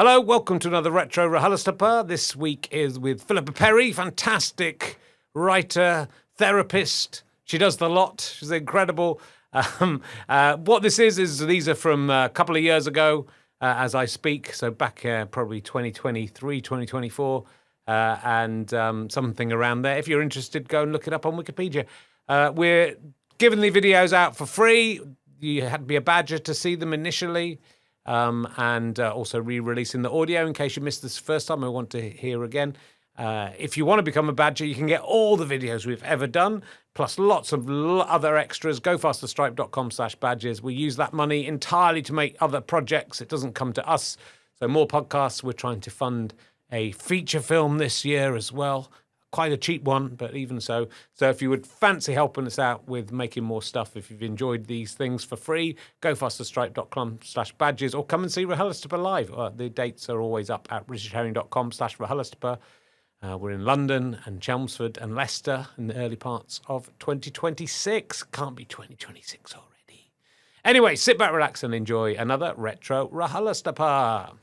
Hello, welcome to another Retro RHLSTP. This week is with Philippa Perry, fantastic writer, therapist. She does the lot. She's incredible. What this is these are from a couple of years ago as I speak, so back probably 2023, 2024, and something around there. If you're interested, go and look it up on Wikipedia. We're giving the videos out for free. You had to be a badger to see them initially. And also re-releasing the audio in case you missed this first time or want to hear again. If you want to become a badger, you can get all the videos we've ever done, plus lots of other extras. GoFasterStripe.com/badges. We use that money entirely to make other projects. It doesn't come to us. So more podcasts. We're trying to fund a feature film this year as well. Quite a cheap one, but even so. So if you would fancy helping us out with making more stuff, if you've enjoyed these things for free, GoFasterStripe.com/badges or come and see RHLSTP live. The dates are always up at richardherring.com/RHLSTP. We're in London and Chelmsford and Leicester in the early parts of 2026. Can't be 2026 already. Anyway, sit back, relax and enjoy another Retro RHLSTP.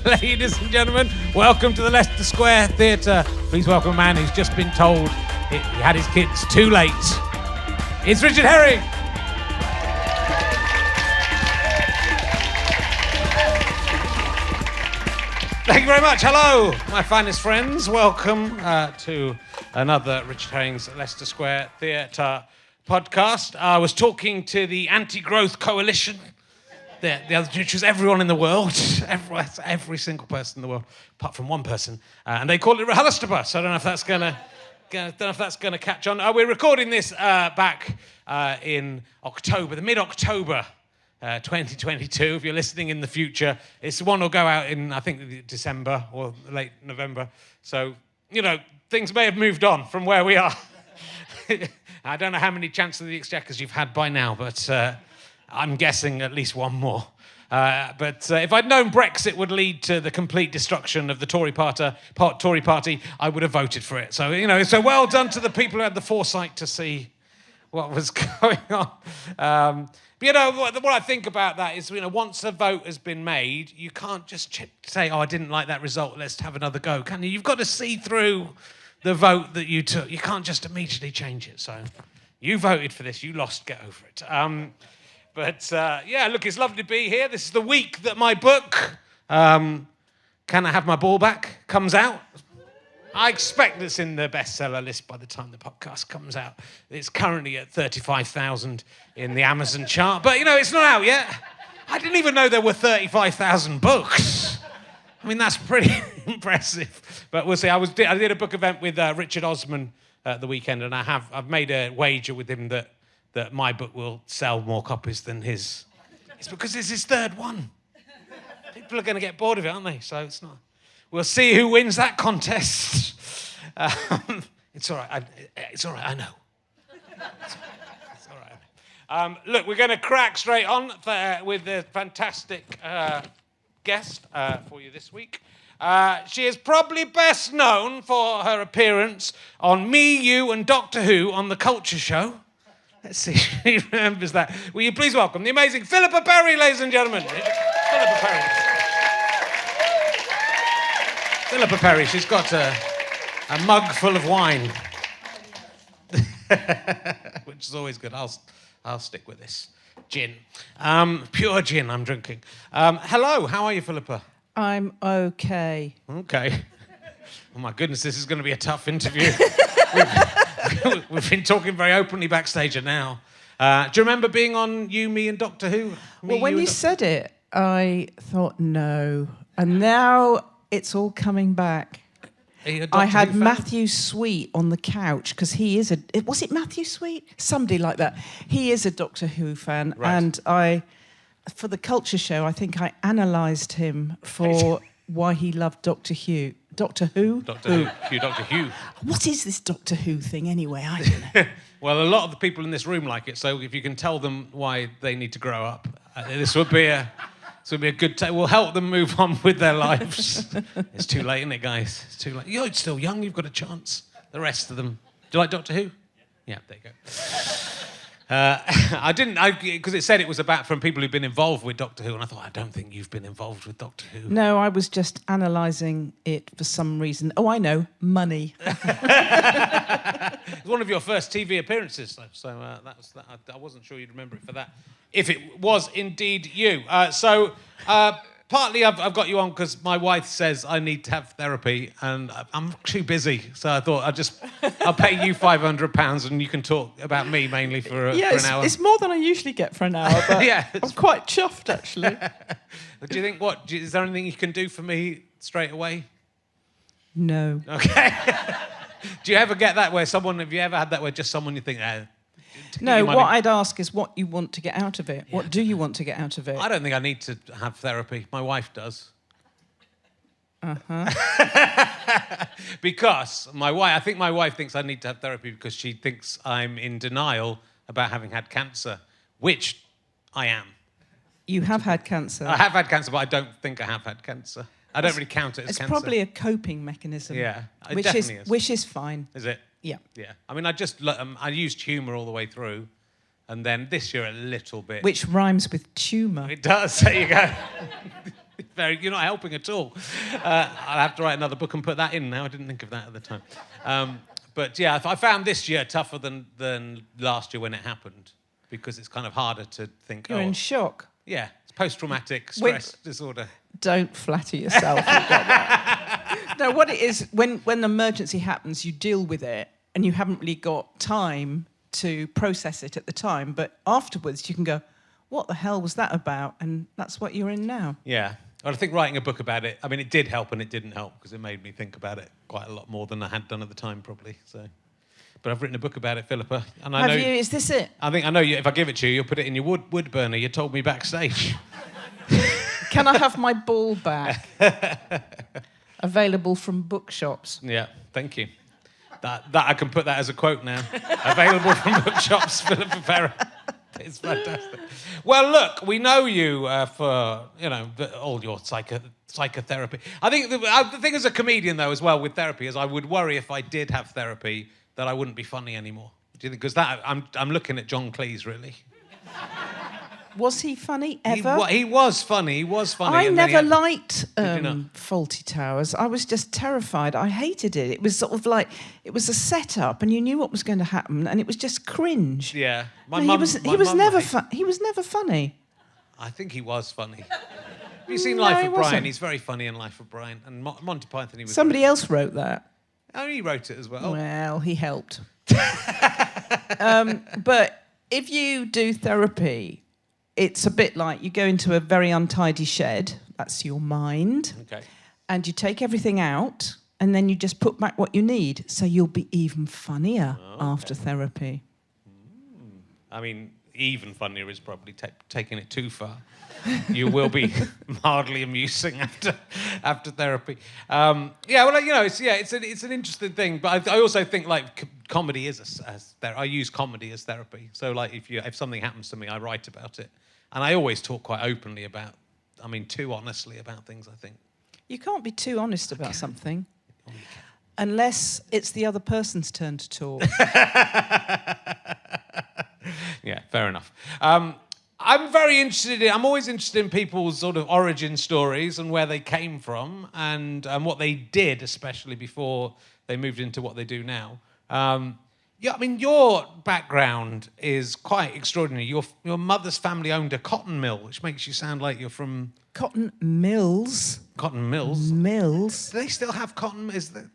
Ladies and gentlemen, welcome to the Leicester Square Theatre. Please welcome a man who's just been told he had his kids too late. It's Richard Herring. Thank you very much. Hello, my finest friends. Welcome to another Richard Herring's Leicester Square Theatre podcast. I was talking to the Anti-Growth Coalition. The other, which was everyone in the world, every single person in the world, apart from one person, and they called it RHLSTP. So I don't know if that's gonna catch on. We're recording this back in October, the mid-October, 2022. If you're listening in the future, this one will go out in I think December or late November. So things may have moved on from where we are. I don't know how many Chancellor of the Exchequers you've had by now, but. I'm guessing at least one more. But if I'd known Brexit would lead to the complete destruction of the Tory party, I would have voted for it. So, so well done to the people who had the foresight to see what was going on. What I think about that is, once a vote has been made, you can't just say, I didn't like that result, let's have another go, can you? You've got to see through the vote that you took. You can't just immediately change it. So you voted for this, you lost, get over it. But look, it's lovely to be here. This is the week that my book, Can I Have My Ball Back, comes out. I expect it's in the bestseller list by the time the podcast comes out. It's currently at 35,000 in the Amazon chart. But, it's not out yet. I didn't even know there were 35,000 books. I mean, that's pretty impressive. But we'll see. I did a book event with Richard Osman at the weekend, and I've made a wager with him that my book will sell more copies than his. It's because it's his third one. People are going to get bored of it, aren't they? So it's not. We'll see who wins that contest. It's all right. It's all right. I know. It's all right. Look, we're going to crack straight on with the fantastic guest for you this week. She is probably best known for her appearance on Me, You and Doctor Who on The Culture Show. Let's see if she remembers that. Will you please welcome the amazing Philippa Perry, ladies and gentlemen. Philippa Perry. Philippa Perry, she's got a mug full of wine. Which is always good. I'll stick with this. Gin. Pure gin I'm drinking. Hello, how are you, Philippa? I'm okay. Okay. Oh my goodness, this is going to be a tough interview. We've been talking very openly backstage and now. Do you remember being on You, Me and Doctor Who? Well, when you said it, I thought no. And now it's all coming back. I had Matthew Sweet on the couch because he is was it Matthew Sweet? Somebody like that. He is a Doctor Who fan. Right. And for the Culture Show, I think I analysed him for why he loved Doctor Who. Doctor Who? Doctor Who. What is this Doctor Who thing anyway? I don't know. Well, a lot of the people in this room like it, so if you can tell them why they need to grow up, this would be a good... we'll help them move on with their lives. It's too late, isn't it, guys? It's too late. You're still young, you've got a chance. The rest of them... Do you like Doctor Who? Yeah, there you go. I didn't, because it said it was about from people who've been involved with Doctor Who, and I thought, I don't think you've been involved with Doctor Who. No, I was just analysing it for some reason. Oh, I know, money. It was one of your first TV appearances, though, so I wasn't sure you'd remember it for that, if it was indeed you. Partly I've got you on because my wife says I need to have therapy and I'm too busy. So I thought I'll pay you £500 and you can talk about me mainly for an hour. It's more than I usually get for an hour, but I'm quite chuffed, actually. Do you think, is there anything you can do for me straight away? No. Okay. Do you ever get that where have you ever had that where just someone you think, no, what I'd ask is what you want to get out of it. Yeah. What do you want to get out of it? I don't think I need to have therapy. My wife does. Uh-huh. Because I think my wife thinks I need to have therapy because she thinks I'm in denial about having had cancer, which I am. You have had cancer? I have had cancer, but I don't think I have had cancer. I don't really count it as cancer. It's probably a coping mechanism. Yeah, it definitely is. Which is fine. Is it? Yeah. Yeah. I mean, I used humour all the way through, and then this year a little bit. Which rhymes with tumour. It does. There you go. You're not helping at all. I'll have to write another book and put that in now. I didn't think of that at the time. But yeah, I found this year tougher than last year when it happened because it's kind of harder to think. You're in shock. Yeah, it's post-traumatic stress disorder. Don't flatter yourself. You've got that. No, what it is, when an emergency happens, you deal with it and you haven't really got time to process it at the time. But afterwards, you can go, what the hell was that about? And that's what you're in now. Yeah. Well, I think writing a book about it, I mean, it did help and it didn't help because it made me think about it quite a lot more than I had done at the time, probably. So, but I've written a book about it, Philippa. And I know, have you? Is this it? I know you. If I give it to you, you'll put it in your wood burner. You told me backstage. Can I have my ball back? Available from bookshops. Yeah, thank you. That I can put that as a quote now. Available from bookshops, Philippa Perry. It's fantastic. Well, look, we know you for all your psychotherapy. I think the thing as a comedian though, as well with therapy, is I would worry if I did have therapy that I wouldn't be funny anymore. Do you think? Because I'm looking at John Cleese really. Was he funny ever? He was funny. He was funny. I never liked Fawlty Towers. I was just terrified. I hated it. It was sort of like it was a setup, and you knew what was going to happen, and it was just cringe. Yeah, he was never funny. I think he was funny. Have you seen Life of Brian? He's very funny in Life of Brian, and Monty Python. He was. Somebody else wrote that. Oh, he wrote it as well. Well, he helped. But if you do therapy, it's a bit like you go into a very untidy shed, that's your mind, okay, and you take everything out, and then you just put back what you need, so you'll be even funnier after therapy. I mean, even funnier is probably taking it too far. You will be mildly amusing after therapy. It's an interesting thing, but I also think like comedy is I use comedy as therapy. So like if something happens to me, I write about it. And I always talk quite openly too honestly about things, I think. You can't be too honest about something unless it's the other person's turn to talk. Yeah, fair enough. I'm always interested in people's sort of origin stories and where they came from and what they did, especially before they moved into what they do now. Your background is quite extraordinary. Your mother's family owned a cotton mill, which makes you sound like you're from... Cotton mills? Cotton mills? Mills. Do they still have cotton? Is the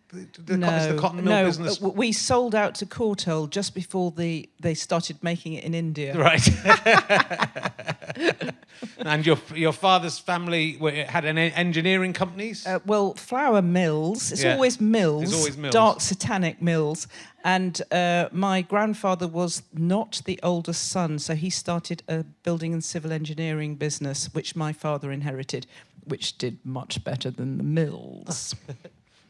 cotton mill business... No, we sold out to Courtauld just before they started making it in India. Right. And your father's family had an engineering companies? Flour mills. It's always mills. It's always mills. Dark satanic mills. And my grandfather was not the oldest son, so he started a building and civil engineering business, which my father inherited, which did much better than the mills.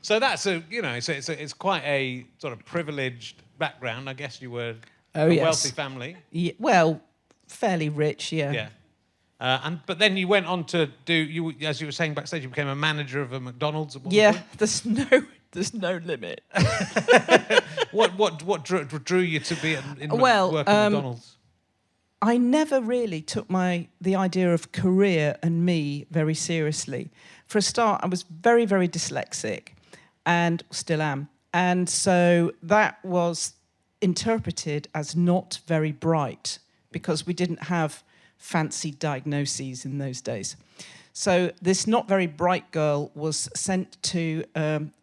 So that's it's quite a sort of privileged background. I guess you were a wealthy family. Yeah, well, fairly rich, yeah. Yeah. But then you went on to do, as you were saying backstage, you became a manager of a McDonald's at one point? There's no limit. What drew you to be working at McDonald's? I never really took the idea of career and me very seriously. For a start, I was very, very dyslexic, and still am. And so that was interpreted as not very bright, because we didn't have fancy diagnoses in those days. So this not very bright girl was sent to,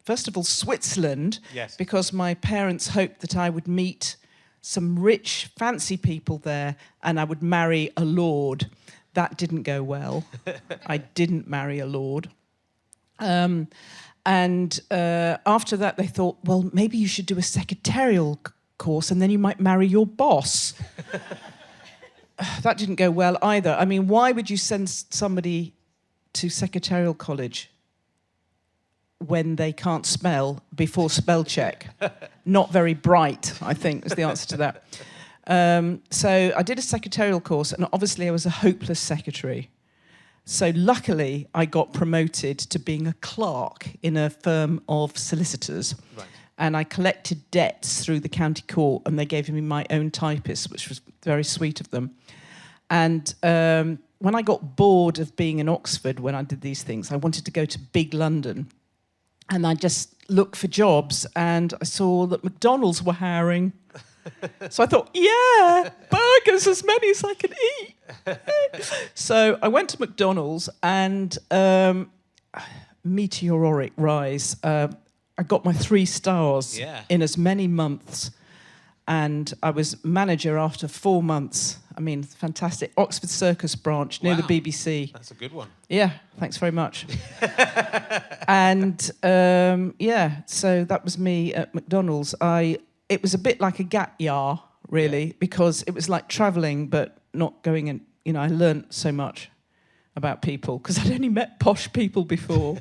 first of all, Switzerland, yes, because my parents hoped that I would meet some rich, fancy people there and I would marry a lord. That didn't go well. I didn't marry a lord. And after that, they thought, well, maybe you should do a secretarial course and then you might marry your boss. That didn't go well either. I mean, why would you send somebody to secretarial college when they can't spell before spell check? Not very bright, I think, is the answer to that. So I did a secretarial course, and obviously I was a hopeless secretary. So luckily, I got promoted to being a clerk in a firm of solicitors. Right. And I collected debts through the county court, and they gave me my own typist, which was very sweet of them. And when I got bored of being in Oxford when I did these things, I wanted to go to big London. And I just looked for jobs, and I saw that McDonald's were hiring. So I thought, yeah, burgers, as many as I can eat. So I went to McDonald's, and meteoric rise. I got my 3 stars in as many months. And I was manager after 4 months. I mean, fantastic. Oxford Circus branch near the BBC. That's a good one. Yeah, thanks very much. And so that was me at McDonald's. It was a bit like a gap year, really, because it was like travelling but not going in. You know, I learnt so much about people because I'd only met posh people before.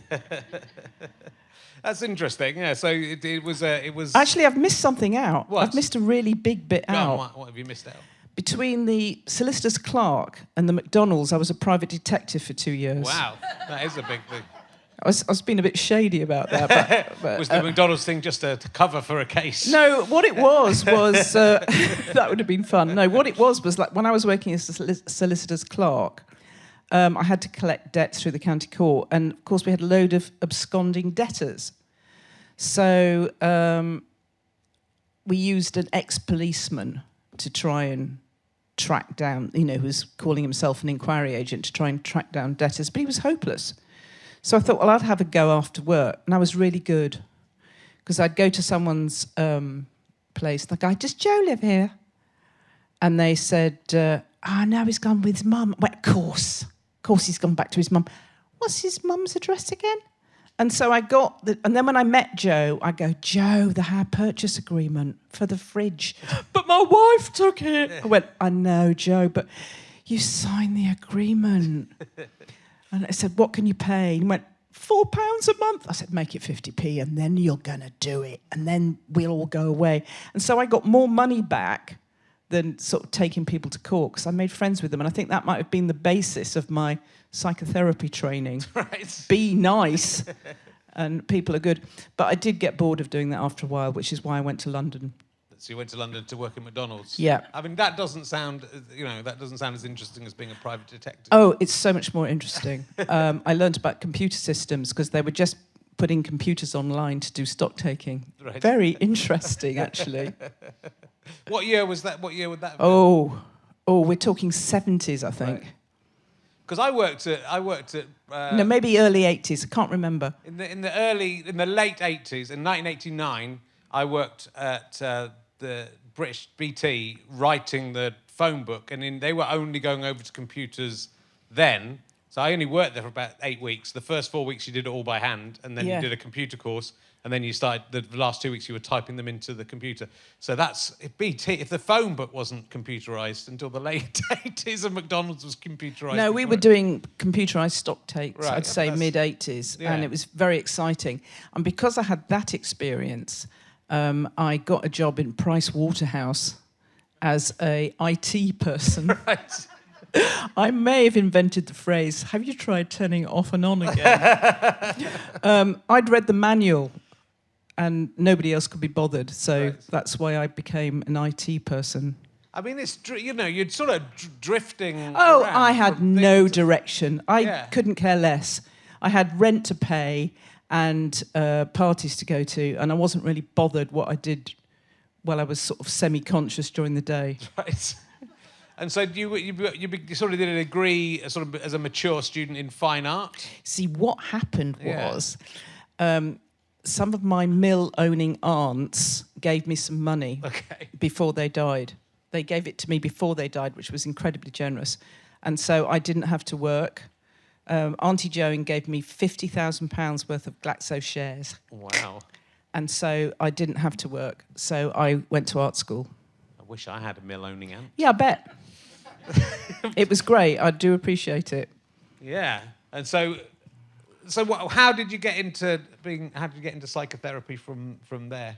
That's interesting. Yeah. So it was. Actually, I've missed something out. What? I've missed a really big bit out. What have you missed out? Between the solicitor's clerk and the McDonald's, I was a private detective for 2 years. Wow, that is a big thing. I was being a bit shady about that. But was the McDonald's thing just a cover for a case? No, what it was that would have been fun. No, what it was like when I was working as a solicitor's clerk, I had to collect debts through the county court, and of course we had a load of absconding debtors. So we used an ex-policeman to try and track down, who was calling himself an inquiry agent, to try and track down debtors, but he was hopeless. So I thought, well, I'd have a go after work, and I was really good, because I'd go to someone's place, and I'd go, does Joe live here? And they said, no, he's gone with his mum. Well, of course he's gone back to his mum. What's his mum's address again? And so I got and then when I met Joe, I go, Joe, the hire purchase agreement for the fridge. But my wife took it. I went, I know, Joe, but you signed the agreement. And I said, what can you pay? And he went, £4 a month. I said, make it 50p, and then you're going to do it, and then we'll all go away. And so I got more money back than sort of taking people to court, because I made friends with them, and I think that might have been the basis of my psychotherapy training. Right. Be nice, and people are good. But I did get bored of doing that after a while, which is why I went to London. So you went to London to work at McDonald's? Yeah. I mean, that doesn't sound as interesting as being a private detective. Oh, it's so much more interesting. I learned about computer systems because they were just putting computers online to do stock taking. Right. Very interesting, actually. What year was that? What year would that have been? Oh, we're talking 70s, I think. Because I worked at. No, maybe early 80s. I can't remember. In the late 80s, in 1989, I worked at the British BT writing the phone book, and they were only going over to computers then. So I only worked there for about 8 weeks. The first 4 weeks you did it all by hand, and then you did a computer course, and then you started the last 2 weeks you were typing them into the computer. So that's BT. If the phone book wasn't computerised until the late 80s, and McDonald's was computerised. No, we were doing computerised stock takes. Right, I'd say mid 80s, and it was very exciting. And because I had that experience, I got a job in Price Waterhouse as a IT person. Right. I may have invented the phrase, have you tried turning it off and on again? I'd read the manual and nobody else could be bothered, so that's why I became an IT person. I mean, it's you're sort of drifting. Oh, around I had from no thing to- direction. I couldn't care less. I had rent to pay and parties to go to, and I wasn't really bothered what I did while I was sort of semi-conscious during the day. Right. And so you sort of did a degree sort of as a mature student in fine art? See, what happened was some of my mill-owning aunts gave me some money before they died. They gave it to me before they died, which was incredibly generous. And so I didn't have to work. Auntie Joan gave me £50,000 worth of Glaxo shares. Wow. And so I didn't have to work. So I went to art school. I wish I had a mill-owning aunt. Yeah, I bet. It was great. I do appreciate it. Yeah. And so how did you get into psychotherapy from there?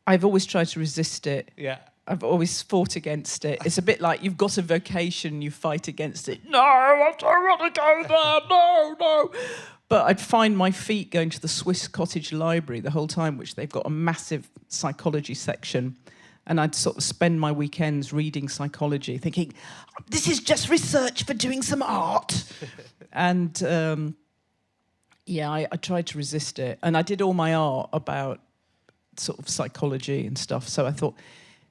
I've always tried to resist it. Yeah. I've always fought against it. It's a bit like you've got a vocation, you fight against it. No, I don't want to go there. No. But I'd find my feet going to the Swiss Cottage Library the whole time, which they've got a massive psychology section. And I'd sort of spend my weekends reading psychology, thinking, this is just research for doing some art. And, I tried to resist it. And I did all my art about sort of psychology and stuff. So I thought,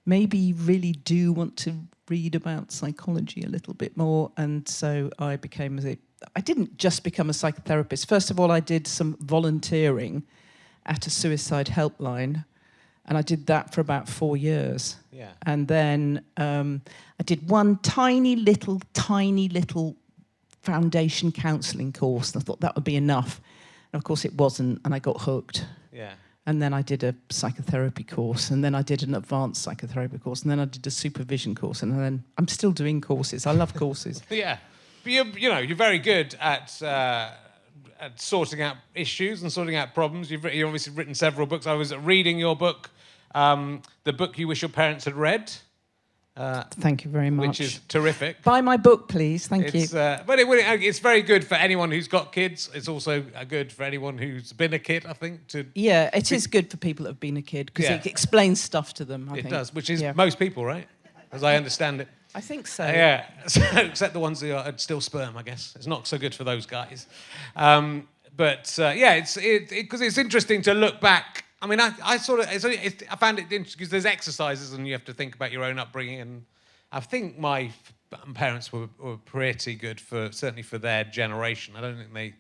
maybe you really do want to read about psychology a little bit more. And so I didn't just become a psychotherapist. First of all, I did some volunteering at a suicide helpline. And I did that for about 4 years. Yeah. And then I did one tiny little foundation counselling course. And I thought that would be enough. And of course it wasn't. And I got hooked. Yeah. And then I did a psychotherapy course. And then I did an advanced psychotherapy course. And then I did a supervision course. And then I'm still doing courses. I love courses. Yeah. But you're very good at sorting out issues and sorting out problems. You've obviously written several books. I was reading your book, the book you wish your parents had read. Thank you very much. Which is terrific. Buy my book, please. Thank you. But it's very good for anyone who's got kids. It's also good for anyone who's been a kid, I think. Yeah, it is good for people that have been a kid because it explains stuff to them, I think. It does, which is most people, right? As I understand it. I think so. Yeah, except the ones who are still sperm, I guess. It's not so good for those guys. Because it's interesting to look back. I mean, I found it interesting because there's exercises and you have to think about your own upbringing. And I think my parents were pretty good certainly for their generation. I don't think they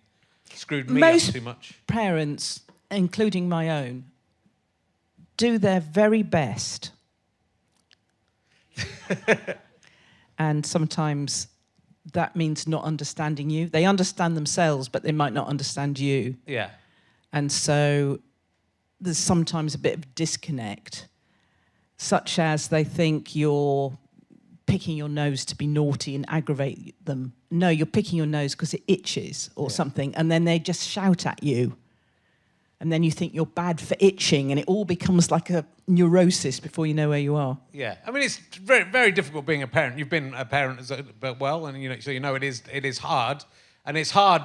screwed me up too much. Most parents, including my own, do their very best. And sometimes that means not understanding you. They understand themselves, but they might not understand you. Yeah. And so there's sometimes a bit of disconnect, such as they think you're picking your nose to be naughty and aggravate them. No, you're picking your nose because it itches or something, and then they just shout at you. And then you think you're bad for itching, and it all becomes like a neurosis before you know where you are. Yeah, I mean, it's very, very difficult being a parent. You've been a parent and so it is hard, and it's hard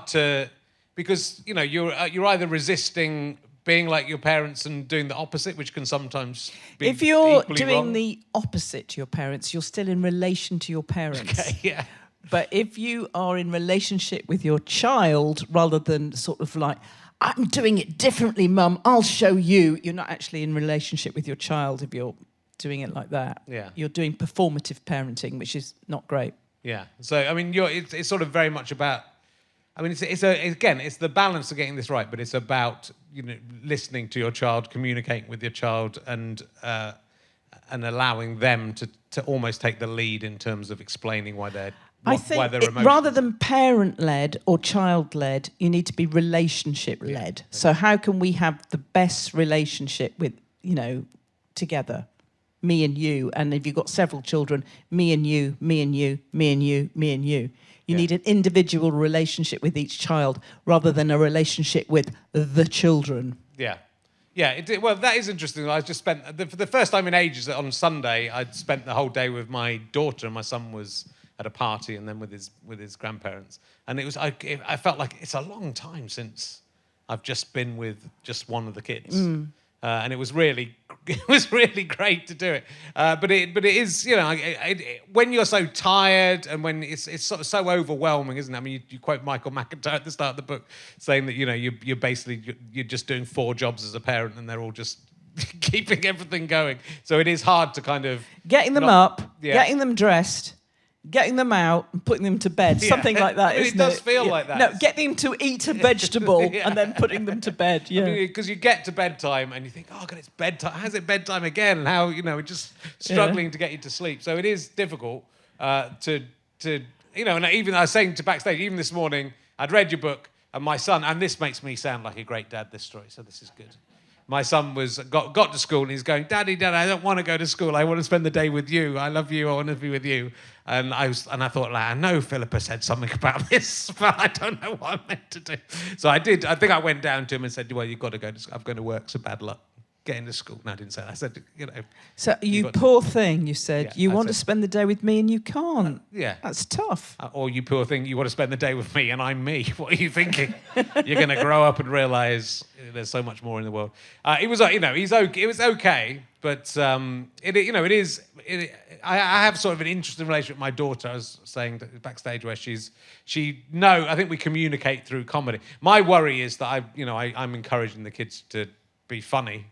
because you're either resisting being like your parents and doing the opposite, which can sometimes be if you're equally doing wrong. The opposite to your parents, you're still in relation to your parents. Okay, yeah. But if you are in relationship with your child, rather than sort of like, I'm doing it differently, Mum, I'll show you. You're not actually in relationship with your child if you're doing it like that. Yeah. You're doing performative parenting, which is not great. Yeah. So, I mean, it's sort of very much about... I mean, it's the balance of getting this right, but it's about, listening to your child, communicating with your child, and allowing them to almost take the lead in terms of explaining why they're... I think rather than parent-led or child-led, you need to be relationship-led. Yeah. So how can we have the best relationship with, together? Me and you. And if you've got several children, me and you, me and you, me and you, me and you. You need an individual relationship with each child rather than a relationship with the children. Yeah. Yeah, well, that is interesting. I just spent, for the first time in ages, on Sunday, I'd spent the whole day with my daughter, and my son was... at a party and then with his grandparents, and I felt like it's a long time since I've just been with just one of the kids, and it was really great to do it. But it is, when you're so tired and when it's sort of so overwhelming, isn't it? I mean, you quote Michael McIntyre at the start of the book saying that you're basically you're just doing 4 jobs as a parent, and they're all just keeping everything going. So it is hard to kind of getting them up, getting them dressed, getting them out and putting them to bed. Something like that, isn't it? It does feel like that. No, get them to eat a vegetable and then putting them to bed. Yeah. Because you get to bedtime and you think, oh, God, it's bedtime. How's it bedtime again? And how, we're just struggling to get you to sleep. So it is difficult to and even I was saying to backstage, even this morning, I'd read your book and my son, and this makes me sound like a great dad, this story, so this is good. My son got to school and he's going, Daddy, I don't want to go to school. I want to spend the day with you. I love you. I want to be with you. And I thought, I know Philippa said something about this, but I don't know what I'm meant to do. So I did. I think I went down to him and said, well, you've got to go to school. I'm going to work, so bad luck. Get into school. No, I didn't say that. I said, So you poor thing, you said. You want to spend the day with me and you can't. Yeah. That's tough. Or you poor thing, you want to spend the day with me and I'm me. What are you thinking? You're going to grow up and realise there's so much more in the world. It was, it was okay, but I have sort of an interesting relationship with my daughter. I was saying backstage where I think we communicate through comedy. My worry is that I'm encouraging the kids to be funny.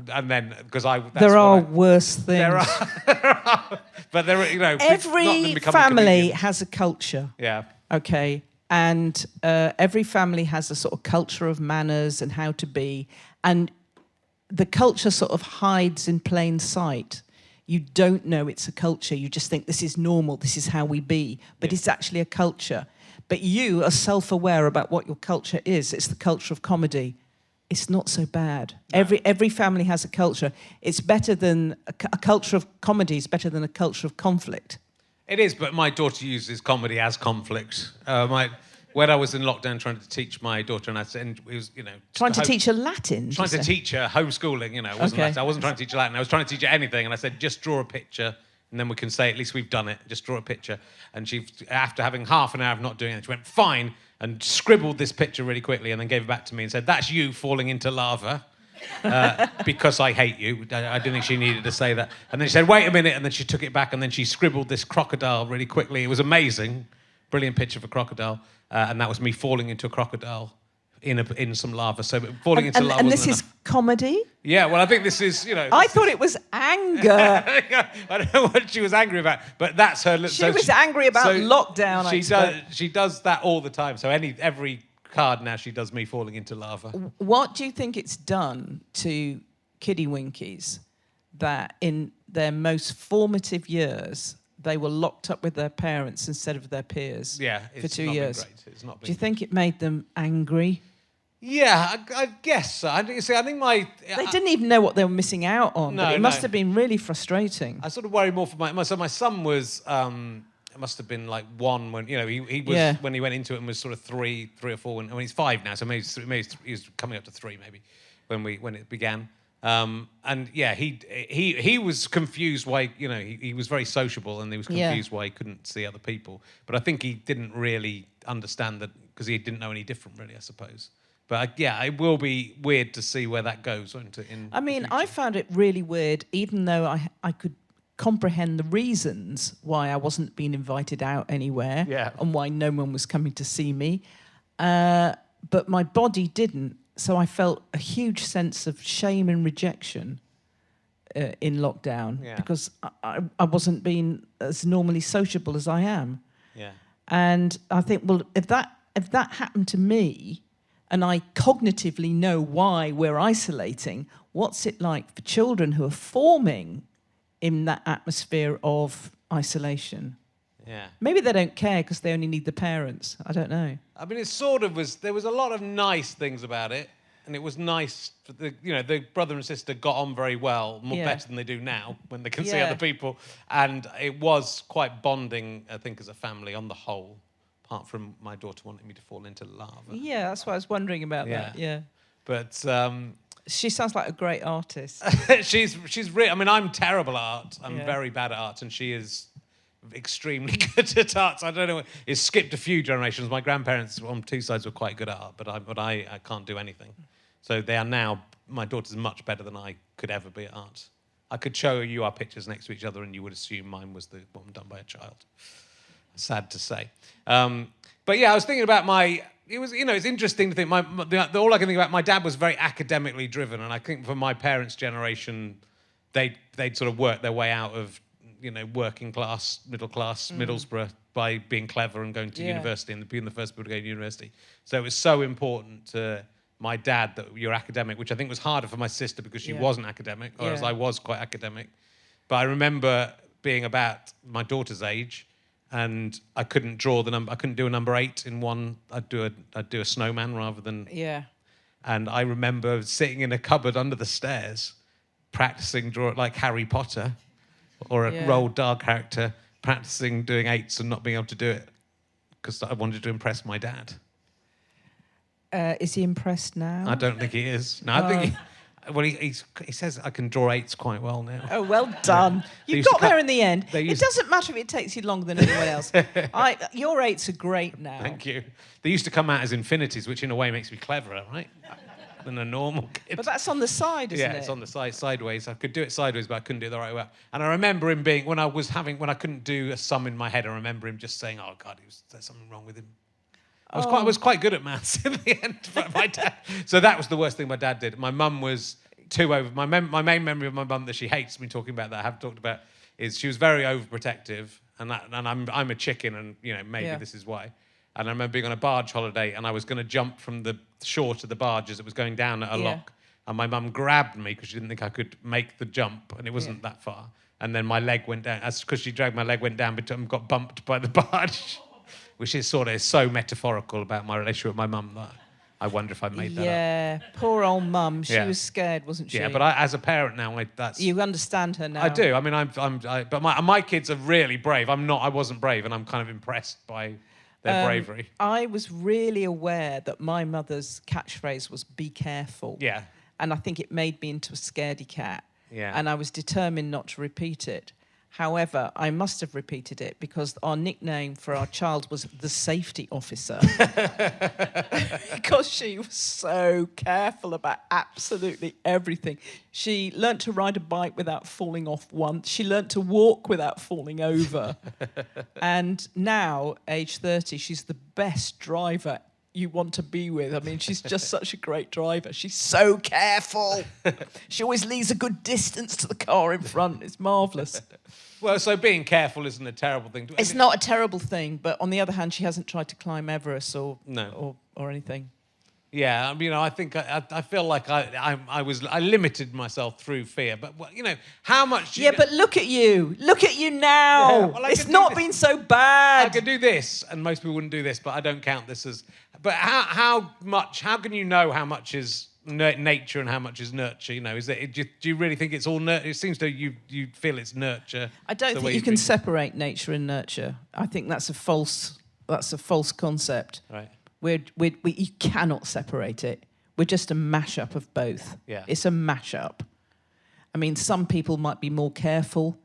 And then, because there are worse things. There are, but there are, every family has a culture. Yeah. Okay, and every family has a sort of culture of manners and how to be, and the culture sort of hides in plain sight. You don't know it's a culture. You just think this is normal. This is how we be, but it's actually a culture. But you are self-aware about what your culture is. It's the culture of comedy. It's not so bad. No. Every family has a culture. It's better than a culture of comedy is better than a culture of conflict. It is, but my daughter uses comedy as conflict. When I was in lockdown trying to teach my daughter, and I said, it was, trying to teach her Latin. Trying to teach her homeschooling, it wasn't Latin. I wasn't trying to teach her Latin. I was trying to teach her anything, and I said, just draw a picture, and then we can say at least we've done it. Just draw a picture. And she, after having half an hour of not doing it, she went fine. And scribbled this picture really quickly and then gave it back to me and said, that's you falling into lava because I hate you. I didn't think she needed to say that. And then she said, wait a minute. And then she took it back and then she scribbled this crocodile really quickly. It was amazing. Brilliant picture of a crocodile. And that was me falling into a crocodile in some lava. So falling into lava. And this is comedy? Yeah, well, I think this is, I thought it was anger. I don't know what she was angry about, but that's her. She was angry about lockdown. She does that all the time. So every card now she does me falling into lava. What do you think it's done to kiddie winkies that in their most formative years they were locked up with their parents instead of their peers? Yeah, for 2 years. It's not been do you think it made them angry? Yeah, I guess so. I think they didn't even know what they were missing out on. No, but it must have been really frustrating. I sort of worry more for my son was it must have been like 1 when he was when he went into it and was sort of 3 or 4 when he's 5 now, so maybe he's coming up to 3 maybe when it began. And yeah, he was confused why he was very sociable and he was confused why he couldn't see other people. But I think he didn't really understand that because he didn't know any different, really, I suppose. But it will be weird to see where that goes. I found it really weird, even though I could comprehend the reasons why I wasn't being invited out anywhere and why no one was coming to see me. But my body didn't. So I felt a huge sense of shame and rejection in lockdown because I wasn't being as normally sociable as I am. Yeah. And I think, well, if that happened to me, and I cognitively know why we're isolating, what's it like for children who are forming in that atmosphere of isolation? Yeah. Maybe they don't care because they only need the parents. I don't know. I mean, it sort of was. There was a lot of nice things about it, and it was nice. For the brother and sister got on very well, better than they do now when they can see other people, and it was quite bonding, I think, as a family on the whole. Apart from my daughter wanting me to fall into lava. Yeah, that's what I was wondering about that. Yeah. But she sounds like a great artist. she's really. I mean, I'm terrible at art. I'm very bad at art, and she is extremely good at art. I don't know. It's skipped a few generations. My grandparents on 2 sides were quite good at art, but I can't do anything. So they are now, my daughter's much better than I could ever be at art. I could show you our pictures next to each other and you would assume mine was the one done by a child. Sad to say. But yeah, I was thinking about it's interesting to think, all I can think about, my dad was very academically driven, and I think for my parents' generation, they'd sort of worked their way out of, working class, middle class, Middlesbrough by being clever and going to university and being the first people to go to university. So it was so important to my dad that you're academic, which I think was harder for my sister because she wasn't academic, whereas I was quite academic. But I remember being about my daughter's age, and I couldn't draw the number. I couldn't do a number 8 in one. I'd do a snowman rather than. Yeah. And I remember sitting in a cupboard under the stairs, practicing draw like Harry Potter, or a Roald Dahl character, practicing doing 8s and not being able to do it because I wanted to impress my dad. Is he impressed now? I don't think he is. No, I think. He says I can draw 8s quite well now. Oh, well done. You got there in the end. It doesn't matter if it takes you longer than anyone else. Your 8s are great now. Thank you. They used to come out as infinities, which in a way makes me cleverer, right? Than a normal kid. But that's on the side, isn't it? Yeah, it's on the side, sideways. I could do it sideways, but I couldn't do it the right way up. And I remember him being, when I couldn't do a sum in my head, I remember him just saying, "Oh God, there's something wrong with him." I was quite good at maths in the end. My dad. So that was the worst thing my dad did. My mum was too over. My main memory of my mum that she hates me talking about, that I have talked about, is she was very overprotective, and I'm a chicken, and maybe this is why. And I remember being on a barge holiday, and I was going to jump from the shore to the barge as it was going down at a lock, and my mum grabbed me because she didn't think I could make the jump, and it wasn't that far. And then my leg went down, because she dragged my leg went down, and got bumped by the barge. Which is sort of so metaphorical about my relationship with my mum that I wonder if I made that up. Yeah, poor old mum. She was scared, wasn't she? Yeah, but as a parent now, you understand her now. I do. I mean, but my kids are really brave. I wasn't brave, and I'm kind of impressed by their bravery. I was really aware that my mother's catchphrase was "be careful." Yeah. And I think it made me into a scaredy cat. Yeah. And I was determined not to repeat it. However, I must have repeated it because our nickname for our child was the safety officer. Because she was so careful about absolutely everything. She learnt to ride a bike without falling off once. She learnt to walk without falling over. And now, age 30, she's the best driver you want to be with. I mean, she's just such a great driver. She's so careful. She always leaves a good distance to the car in front. It's marvellous. Well, so being careful isn't a terrible thing. It's not a terrible thing, but on the other hand, she hasn't tried to climb Everest or anything. Yeah, I mean, I think I feel like I limited myself through fear, but how much? But look at you now. Yeah, well, it's not been so bad. I could do this, and most people wouldn't do this, but I don't count this as. But how can you know how much is nature and how much is nurture? Do you really think it's all nurture? It seems to you feel it's nurture. I don't think you can separate nature and nurture. I think that's a false concept. Right. You cannot separate it. We're just a mashup of both. Yeah. It's a mashup. I mean, some people might be more careful,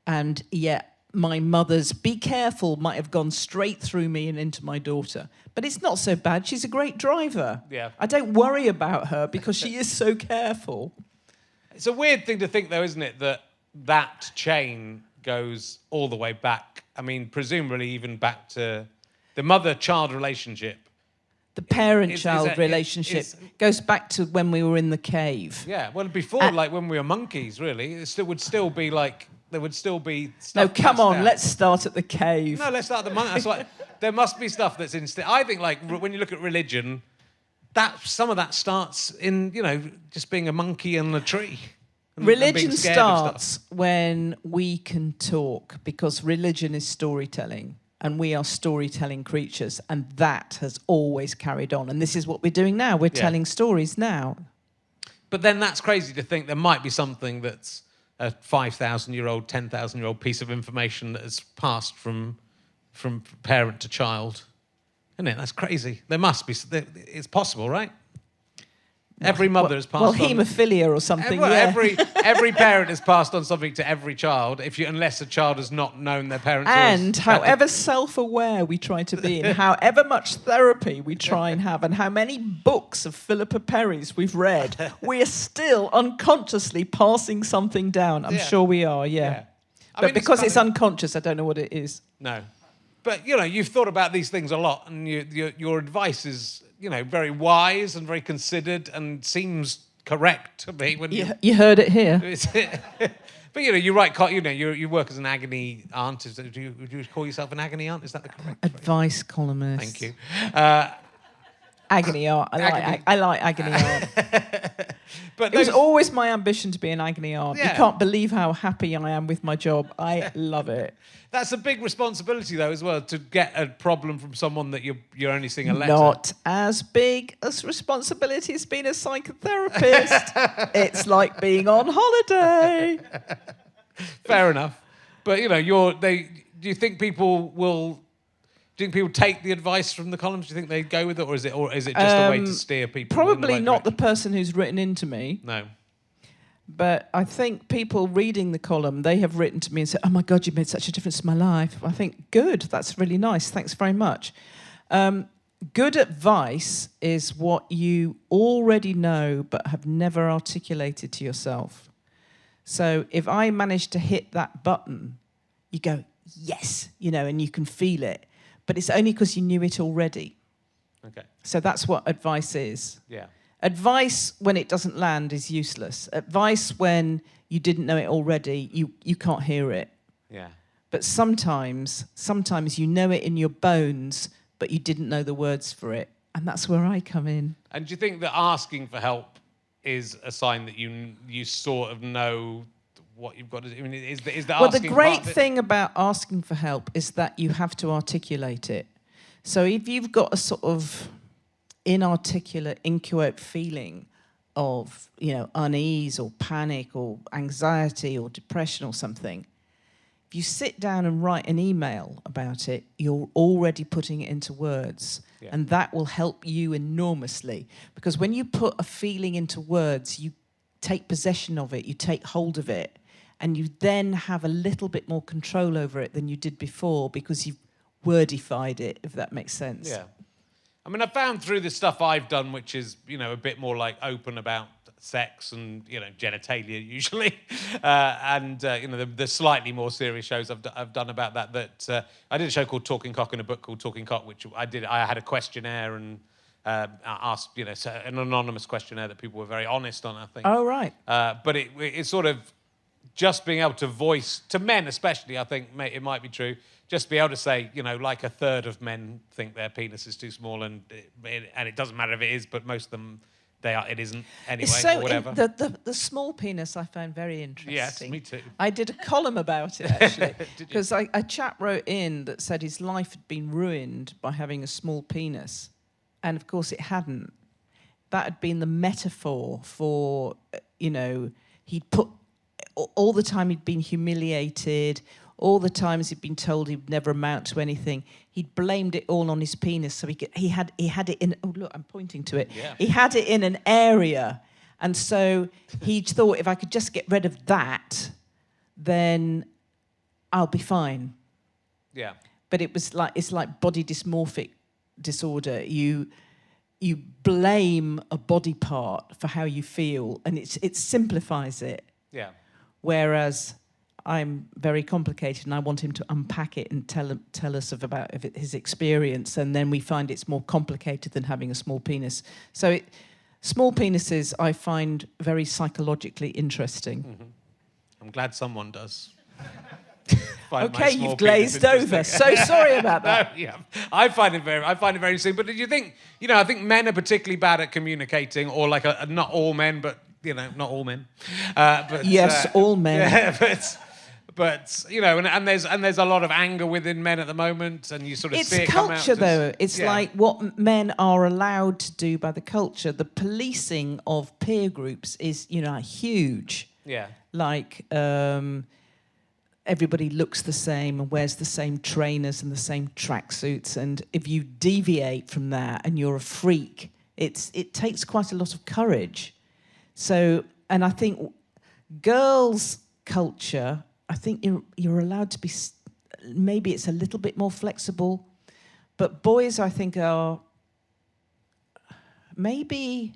and yet my mother's "be careful" might have gone straight through me and into my daughter. But it's not so bad. She's a great driver. Yeah. I don't worry about her because she is so careful. It's a weird thing to think, though, isn't it, that chain goes all the way back. I mean, presumably even back to the mother-child relationship. The parent-child relationship goes back to when we were in the cave. Yeah, well, before, like when we were monkeys, really, would still be like, there would still be stuff. No, come on, let's start at the cave. No, let's start at the monkey. That's like, there must be stuff that's instinct. I think, like, when you look at religion, some of that starts in, just being a monkey in a tree. Religion starts when we can talk, because religion is storytelling. And we are storytelling creatures, and that has always carried on. And this is what we're doing now. We're telling stories now. But then that's crazy to think there might be something that's a 5,000-year-old, 10,000-year-old piece of information that has passed from parent to child. Isn't it? That's crazy. There must be. It's possible, right? Every mother has passed on. Haemophilia or something. Every parent has passed on something to every child, unless a child has not known their parents. And however self-aware we try to be, and however much therapy we try and have, and how many books of Philippa Perry's we've read, we are still unconsciously passing something down. I'm sure we are, But because it's unconscious, I don't know what it is. No. But, you've thought about these things a lot, and your advice is, very wise and very considered and seems correct to me. When you heard it here. But, you write, you work as an agony aunt. Would you call yourself an agony aunt? Is that the correct advice columnist? Thank you. Agony aunt. I like agony aunt. But it was always my ambition to be an agony aunt. You can't believe how happy I am with my job. I love it. That's a big responsibility, though, as well, to get a problem from someone that you're only seeing a letter. Not as big as responsibility as being a psychotherapist. It's like being on holiday. Fair enough. But, do you think people will... Do you think people take the advice from the columns? Do you think they go with it, or is it just a way to steer people? Probably not the person who's written into me. No. But I think people reading the column, they have written to me and said, "Oh my God, you've made such a difference to my life." I think, good, that's really nice. Thanks very much. Good advice is what you already know but have never articulated to yourself. So if I manage to hit that button, you go, yes, and you can feel it. But it's only because you knew it already. Okay. So that's what advice is. Yeah. Advice when it doesn't land is useless. Advice when you didn't know it already, you can't hear it. Yeah. But sometimes you know it in your bones, but you didn't know the words for it. And that's where I come in. And do you think that asking for help is a sign that you sort of know what you've got to do? I mean, is the asking Well, the great part thing about asking for help is that you have to articulate it. So if you've got a sort of inarticulate, inchoate feeling of, unease or panic or anxiety or depression or something, if you sit down and write an email about it, you're already putting it into words. Yeah. And that will help you enormously. Because when you put a feeling into words, you take possession of it, you take hold of it, and you then have a little bit more control over it than you did before because you've wordified it, if that makes sense. Yeah. I mean, I found through the stuff I've done, which is, a bit more like open about sex and, genitalia usually, and, the slightly more serious shows I've done about that I did a show called Talking Cock and a book called Talking Cock, which I had a questionnaire and asked, an anonymous questionnaire that people were very honest on, I think. Oh, right. But it's sort of just being able to voice, to men especially, I think it might be true, just be able to say, like a third of men think their penis is too small, and it doesn't matter if it is, but most of them, it isn't anyway, or whatever. The small penis I found very interesting. Yes, me too. I did a column about it, actually, because a chap wrote in that said his life had been ruined by having a small penis, and of course it hadn't. That had been the metaphor for, he'd put all the time he'd been humiliated, all the times he'd been told he'd never amount to anything, he'd blamed it all on his penis. So he had it in. Oh look, I'm pointing to it. Yeah. He had it in an area, and so he thought, if I could just get rid of that, then I'll be fine. Yeah. But it's like body dysmorphic disorder. You blame a body part for how you feel, and it simplifies it. Yeah. Whereas I'm very complicated and I want him to unpack it and tell us about his experience, and then we find it's more complicated than having a small penis. So small penises I find very psychologically interesting. Mm-hmm. I'm glad someone does. Okay, you've glazed over. So sorry about that. No, yeah, I find it very interesting. But did you think, I think men are particularly bad at communicating, or like not all men, but not all men. But yes, all men. Yeah, but and there's a lot of anger within men at the moment, and you sort of see it come out. It's culture, though. It's like what men are allowed to do by the culture. The policing of peer groups is, huge. Yeah. Like everybody looks the same and wears the same trainers and the same tracksuits, and if you deviate from that and you're a freak, It takes quite a lot of courage. So, and I think girls' culture, I think you're allowed to be, maybe it's a little bit more flexible, but boys, I think, are maybe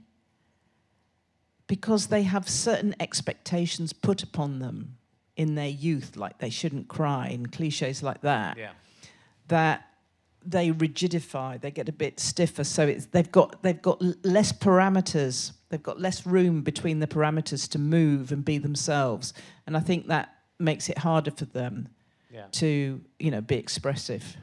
because they have certain expectations put upon them in their youth, like they shouldn't cry and cliches like that, that they rigidify, they get a bit stiffer. So they've got less parameters, they've got less room between the parameters to move and be themselves. And I think that makes it harder for them to, be expressive.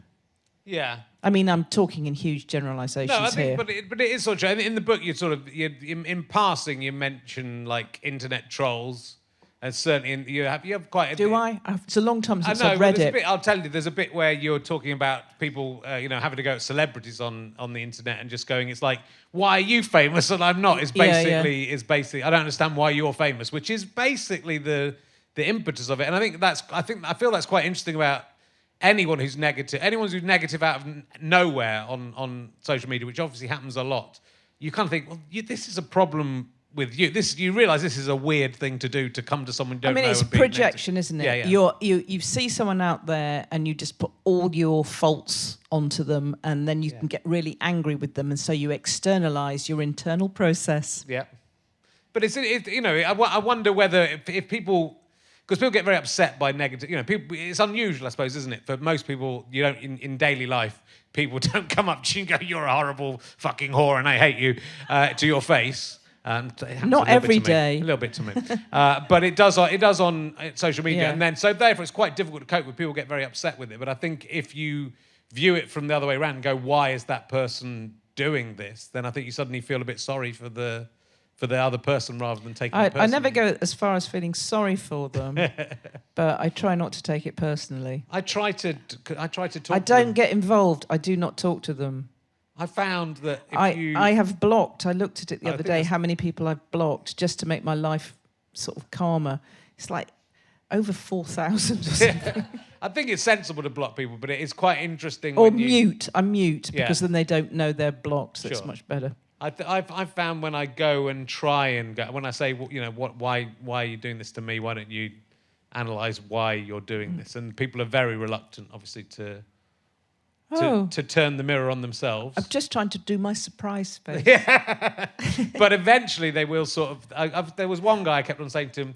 Yeah. I mean, I'm talking in huge generalisations No, I think, here. but it is sort of true. In the book, in passing, you mention like internet trolls, and certainly you have quite. It's a long time since I've read it. I'll tell you, there's a bit where you're talking about people, having to go at celebrities on the internet and just going, it's like, why are you famous and I'm not? Is basically, I don't understand why you're famous, which is basically the impetus of it. And I feel that's quite interesting about anyone who's negative out of nowhere on social media, which obviously happens a lot. You kind of think, well, this is a problem with you. You realise this is a weird thing to do, to come to someone you don't know. It's projection, isn't it? Yeah. You see someone out there and you just put all your faults onto them, and then you can get really angry with them, and so you externalise your internal process. Yeah. But I wonder whether if people... Because people get very upset by negative... people. It's unusual, I suppose, isn't it? For most people, you don't... In daily life, people don't come up to you and go, you're a horrible fucking whore and I hate you, to your face. Not every day. A little bit to me. But it does on social media. Yeah. And then, so therefore, it's quite difficult to cope with. People get very upset with it. But I think if you view it from the other way around and go, why is that person doing this? Then I think you suddenly feel a bit sorry for the other person rather than taking it personally. I never go as far as feeling sorry for them, but I try not to take it personally. I try to talk. I don't get involved. I do not talk to them. I found that I have blocked. I looked at it the other day, how many people I've blocked, just to make my life sort of calmer. It's like over 4,000 or something. I think it's sensible to block people, but it is quite interesting. Or mute. I mute because then they don't know they're blocked, so it's much better. I've found when I go and try and go, when I say, why are you doing this to me? Why don't you analyse why you're doing this? And people are very reluctant, obviously, to turn the mirror on themselves. I'm just trying to do my surprise face. But eventually they will sort of... there was one guy I kept on saying to him,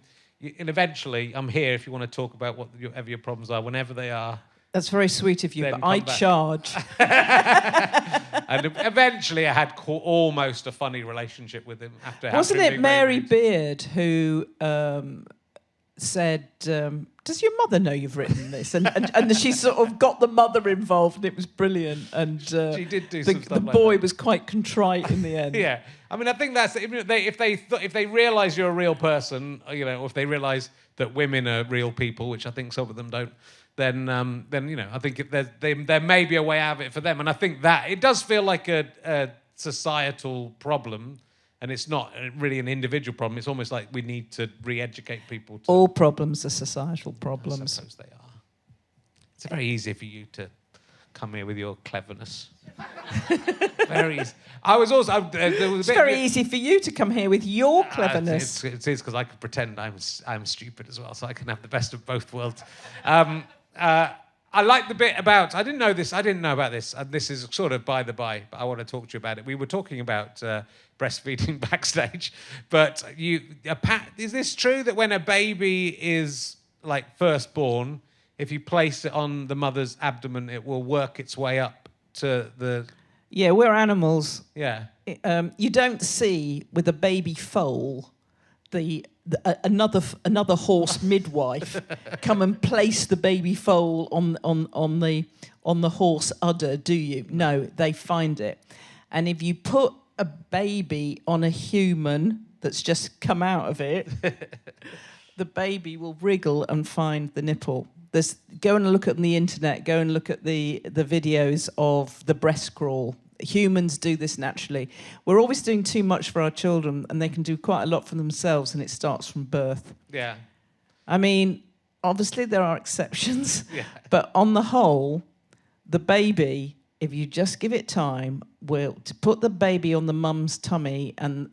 and eventually I'm here if you want to talk about whatever your problems are, whenever they are. That's very sweet of you, but I charge. And eventually I had almost a funny relationship with him after. Wasn't it Mary Beard who said, does your mother know you've written this? And she sort of got the mother involved, and it was brilliant. And she did do some stuff. The boy was quite contrite in the end. Yeah, I mean, I think that's if they realise you're a real person, or if they realise that women are real people, which I think some of them don't, then I think there may be a way out of it for them. And I think that it does feel like a societal problem. And it's not really an individual problem. It's almost like we need to re-educate people. All problems are societal problems. I suppose they are. It's very easy for you to come here with your cleverness. Very easy. It's very easy for you to come here with your cleverness. It is because I could pretend I'm stupid as well, so I can have the best of both worlds. I like the bit about... I didn't know about this. This is sort of by the by, but I want to talk to you about it. We were talking about breastfeeding backstage, but is this true that when a baby is like first born, if you place it on the mother's abdomen, it will work its way up to the... Yeah, we're animals. Yeah. You don't see with a baby foal another horse midwife come and place the baby foal on the horse udder, do you? No, they find it. And if you put a baby on a human that's just come out of it, the baby will wriggle and find the nipple. Go and look at the internet, go and look at the videos of the breast crawl. Humans do this naturally. We're always doing too much for our children, and they can do quite a lot for themselves, and it starts from birth. Yeah. I mean, obviously there are exceptions, yeah. But on the whole, the baby if you just give it time, we'll to put the baby on the mum's tummy and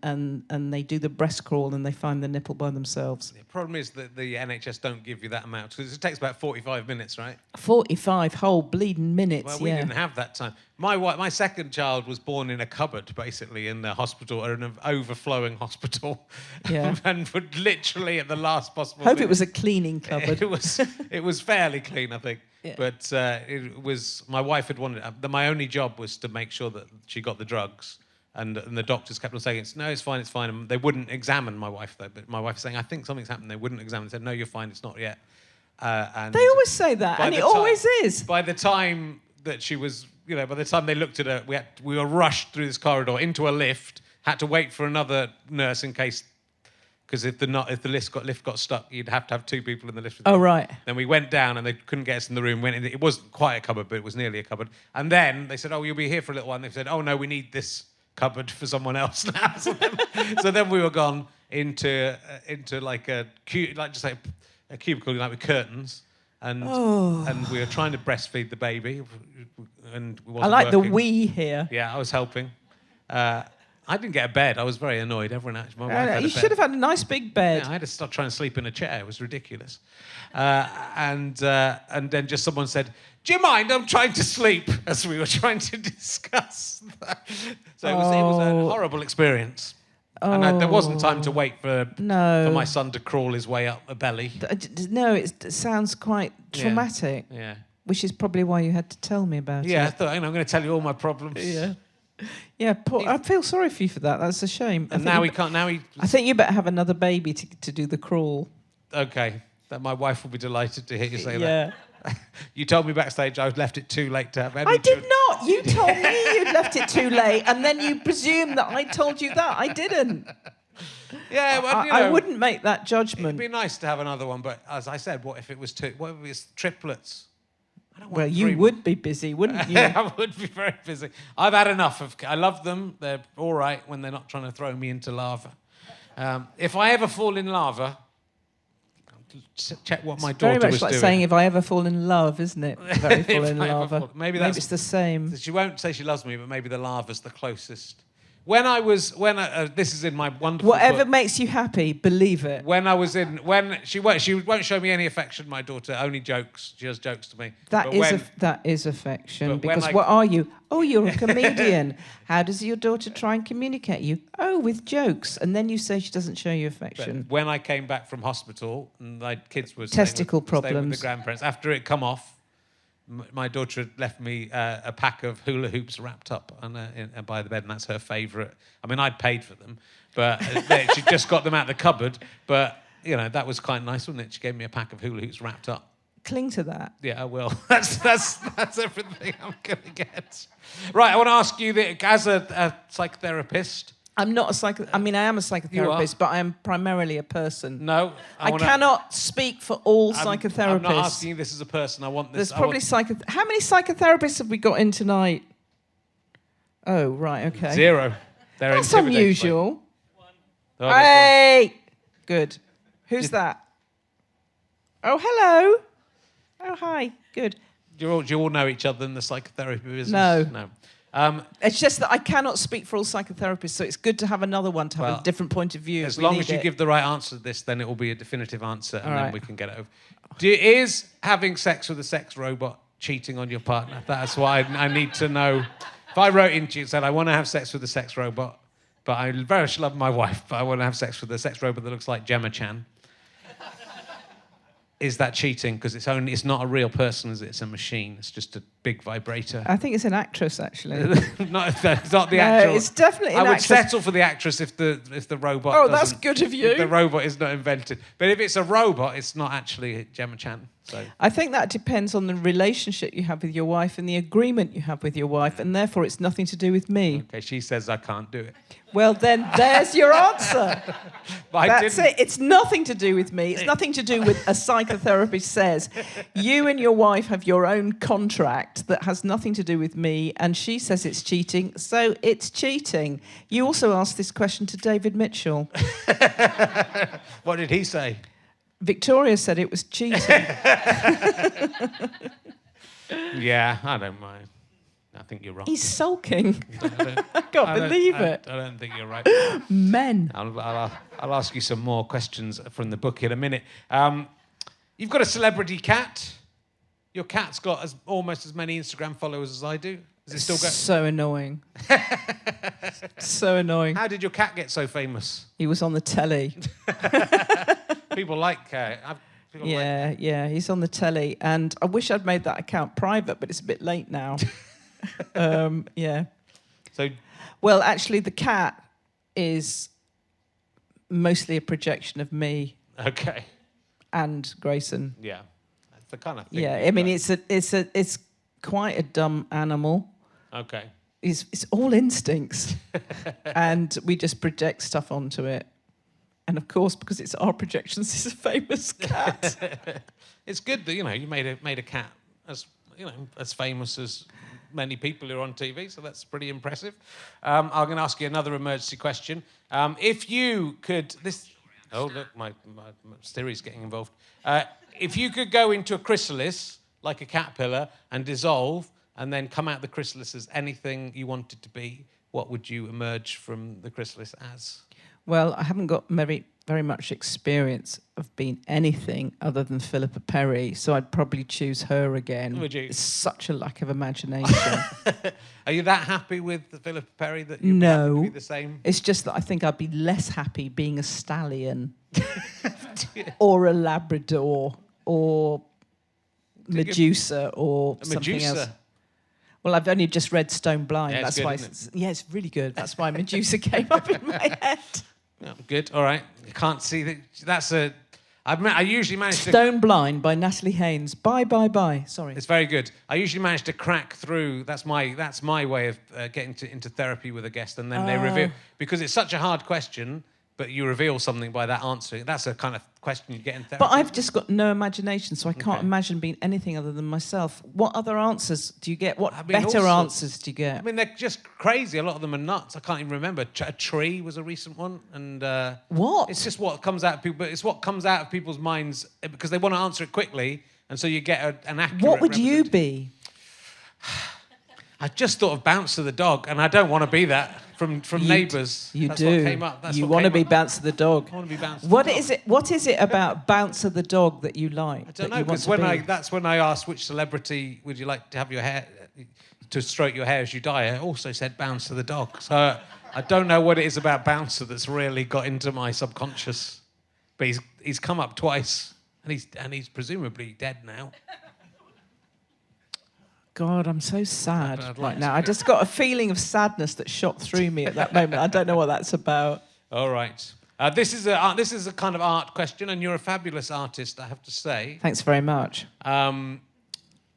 they do the breast crawl and they find the nipple by themselves. The problem is that the NHS don't give you that amount, because it takes about 45 minutes, right? 45 whole bleeding minutes, Well, we didn't have that time. My second child was born in a cupboard, basically, in the hospital, or in an overflowing hospital. Yeah. And would literally at the last possible Hope minute, it was a cleaning cupboard. It was fairly clean, I think. Yeah. But it was, my wife had wanted, my only job was to make sure that she got the drugs. And the doctors kept on saying, no, it's fine, it's fine. And they wouldn't examine my wife, though. But my wife was saying, I think something's happened. They wouldn't examine. They said, no, you're fine, it's not yet. And they always say that, and it always is. By the time that she was, by the time they looked at her, we were rushed through this corridor into a lift, had to wait for another nurse in case, because if the lift got stuck, you'd have to have two people in the lift. Oh, right. Then we went down and they couldn't get us in the room. It wasn't quite a cupboard, but it was nearly a cupboard. And then they said, oh, you'll be here for a little while. And they said, oh, no, we need this cupboard for someone else now. So then we were gone into like a cubicle, like with curtains. And we were trying to breastfeed the baby. And it wasn't I like working. the we here. Yeah, I was helping. I didn't get a bed. I was very annoyed. Everyone actually, my wife had a bed. You should have had a nice big bed. Yeah, I had to start trying to sleep in a chair. It was ridiculous. And then just someone said, do you mind? I'm trying to sleep, as we were trying to discuss that. So it was a horrible experience. And there wasn't time to wait for my son to crawl his way up a belly. No, it sounds quite traumatic. Yeah. Which is probably why you had to tell me about it. Yeah, I thought, I'm going to tell you all my problems. Yeah. Yeah, I feel sorry for you for that. That's a shame. And now he can't. I think you better have another baby to do the crawl. Okay, that my wife will be delighted to hear you say that. Yeah. You told me backstage I left it too late to have any. I did not. You told me you'd left it too late, and then you presumed that I told you that. I didn't. Yeah, well, I wouldn't make that judgment. It'd be nice to have another one, but as I said, what if it was two? What if it was triplets? Well, you would be busy, wouldn't you? I would be very busy. I've had enough. I love them. They're all right when they're not trying to throw me into lava. If I ever fall in lava, check what my daughter was doing. Very much like saying, if I ever fall in love, isn't it? Very fall in lava. Maybe it's the same. She won't say she loves me, but maybe the lava's the closest. This is in my wonderful Whatever book. makes you happy, believe it. She won't show me any affection. My daughter only jokes. She does jokes to me. That is affection. Because what are you? Oh, you're a comedian. How does your daughter try and communicate you? Oh, with jokes. And then you say she doesn't show you affection. But when I came back from hospital, and my kids were testicle staying with problems. the grandparents. After it come off, my daughter had left me a pack of hula hoops wrapped up by the bed, and that's her favourite. I mean, I'd paid for them, but she just got them out of the cupboard. But, that was quite nice, wasn't it? She gave me a pack of hula hoops wrapped up. Cling to that. Yeah, I will. That's everything I'm going to get. Right, I want to ask you, that as a psychotherapist... I'm not a I am a psychotherapist, but I am primarily a person. No. I cannot speak for all psychotherapists. I'm not asking you this as a person. I want this. There's probably How many psychotherapists have we got in tonight? Oh, right, okay. 0. That's unusual. 1. Hey! Good. Who's that? Oh, hello. Oh, hi. Good. Do you all know each other in the psychotherapy business? No. It's just that I cannot speak for all psychotherapists, so it's good to have another one to have a different point of view. As long as you give the right answer to this, then it will be a definitive answer, and then we can get it over. Is having sex with a sex robot cheating on your partner? That's what I need to know. If I wrote into you and said, I want to have sex with a sex robot, but I very much love my wife, but I want to have sex with a sex robot that looks like Gemma Chan. Is that cheating? Because it's not a real person, is it? It's a machine. It's just a big vibrator. I think it's an actress, actually. not the actual. It's definitely an actress. I would actress. settle for the actress if the robot. Oh, that's good of you. If the robot is not invented, but if it's a robot, it's not actually Gemma Chan. So I think that depends on the relationship you have with your wife and the agreement you have with your wife, and therefore it's nothing to do with me. Okay, she says I can't do it. Well, then there's your answer. That's it. It's nothing to do with me. It's nothing to do with a psychotherapist says. You and your wife have your own contract that has nothing to do with me, and she says it's cheating, so it's cheating. You also asked this question to David Mitchell. What did he say? Victoria said it was cheating. Yeah, I don't mind. I think you're wrong. He's sulking. I can't believe it. I don't think you're right. Men. I'll ask you some more questions from the book in a minute. You've got a celebrity cat. Your cat's got almost as many Instagram followers as I do. Is it still going? So annoying. So annoying. How did your cat get so famous? He was on the telly. People like... Yeah, he's on the telly. And I wish I'd made that account private, but it's a bit late now. Yeah. So... Well, actually, the cat is mostly a projection of me. Okay. And Grayson. Yeah. That's the kind of thing. Yeah, I mean, it's quite a dumb animal. Okay. It's all instincts. And we just project stuff onto it. And of course, because it's our projections, it's a famous cat. It's good that, you made a cat as famous as many people who are on TV, so that's pretty impressive. I'm going to ask you another emergency question. If you could... Oh, look, my Siri's getting involved. If you could go into a chrysalis, like a caterpillar, and dissolve, and then come out the chrysalis as anything you wanted to be, what would you emerge from the chrysalis as? Well, I haven't got very much experience of being anything other than Philippa Perry, so I'd probably choose her again. Would you? It's such a lack of imagination. Are you that happy with Philippa Perry that you'd be happy to be the same? It's just that I think I'd be less happy being a stallion or a Labrador or Medusa or something else. Well, I've only just read Stone Blind. Yeah, that's good, why. It's really good. That's why Medusa came up in my head. Yeah, good. All right. You can't see that. That's a. I usually manage to. Stone Blind by Natalie Haynes. Bye. Sorry. It's very good. I usually manage to crack through. That's my way of getting into therapy with a guest, and then they reveal, because it's such a hard question. But you reveal something by that answer. That's a kind of question you get in therapy. But I've just got no imagination, so I can't imagine being anything other than myself. What other answers do you get? What better answers do you get? I mean, they're just crazy. A lot of them are nuts. I can't even remember. A tree was a recent one. And what? It's just what comes out of people. But it's what comes out of people's minds because they want to answer it quickly. And so you get an accurate... What would you be? I just thought of Bouncer the dog, and I don't want to be that from Neighbours. That's what came up. You want to be Bouncer the dog. I want to be Bouncer the dog. What is it about Bouncer the dog that you like? I don't know, because that's when I asked which celebrity would you like to have your hair, to stroke your hair as you die, I also said Bouncer the dog. So I don't know what it is about Bouncer that's really got into my subconscious. But he's come up twice, and he's presumably dead now. God, I'm so sad right now. I just got a feeling of sadness that shot through me at that moment. I don't know what that's about. All right. This is a kind of art question, and you're a fabulous artist, I have to say. Thanks very much.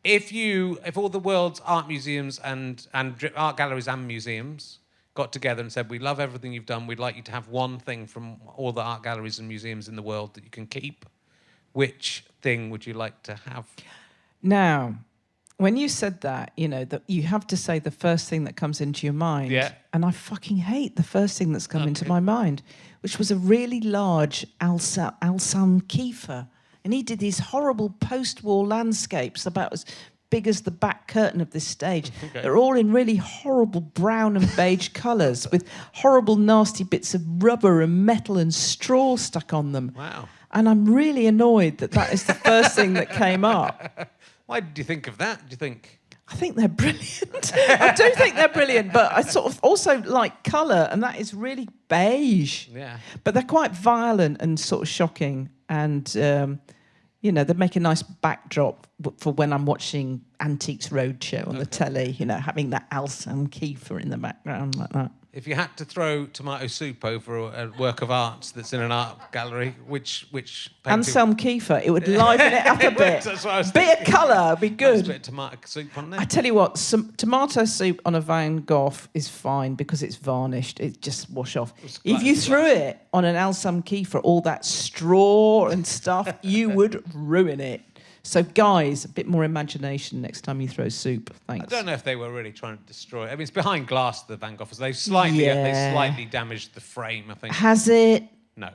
If all the world's art museums and art galleries and museums got together and said, we love everything you've done, we'd like you to have one thing from all the art galleries and museums in the world that you can keep, which thing would you like to have? Now... When you said that, that you have to say the first thing that comes into your mind. Yeah. And I fucking hate the first thing that's come into my mind, which was a really large Alsam Kiefer. And he did these horrible post-war landscapes about as big as the back curtain of this stage. Okay. They're all in really horrible brown and beige colours with horrible, nasty bits of rubber and metal and straw stuck on them. Wow. And I'm really annoyed that is the first thing that came up. Why did you think of that, do you think? I think they're brilliant. I do think they're brilliant, but I sort of also like colour, and that is really beige. Yeah. But they're quite violent and sort of shocking, and, they make a nice backdrop for when I'm watching Antiques Roadshow on the telly, having that Alsam Kiefer in the background like that. If you had to throw tomato soup over a work of art that's in an art gallery, which painting? Anselm Kiefer, it would liven it up a bit. That's what I was bit of colour would be good. A bit of tomato soup on there. I tell you what, some tomato soup on a Van Gogh is fine because it's varnished. It just wash off. If you threw it on an Alsam Kiefer, all that straw and stuff, you would ruin it. So, guys, a bit more imagination next time you throw soup. Thanks. I don't know if they were really trying to destroy it. I mean, it's behind glass, the Van Gogh. They slightly damaged the frame, I think. Has it? No.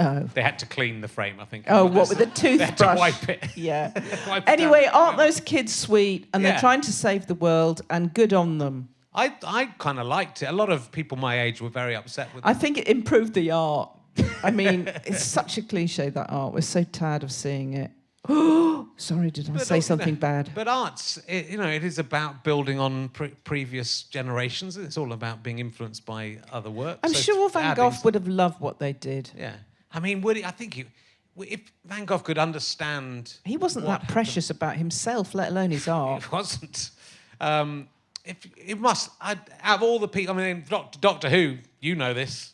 Oh. They had to clean the frame, I think. Oh, what, with a toothbrush? They had to wipe it. Yeah. Wipe it Anyway, down. aren't those kids sweet? And they're trying to save the world, and good on them. I kind of liked it. A lot of people my age were very upset with it. I think it improved the art. I mean, it's such a cliche, that art. We're so tired of seeing it. Sorry, did I say something bad? But art's, it is about building on previous generations. It's all about being influenced by other works. I'm sure Van Gogh would have loved what they did. Yeah. I mean, if Van Gogh could understand... He wasn't that precious about himself, let alone his art. He wasn't. Out of all the people... I mean, Doctor Who, you know this,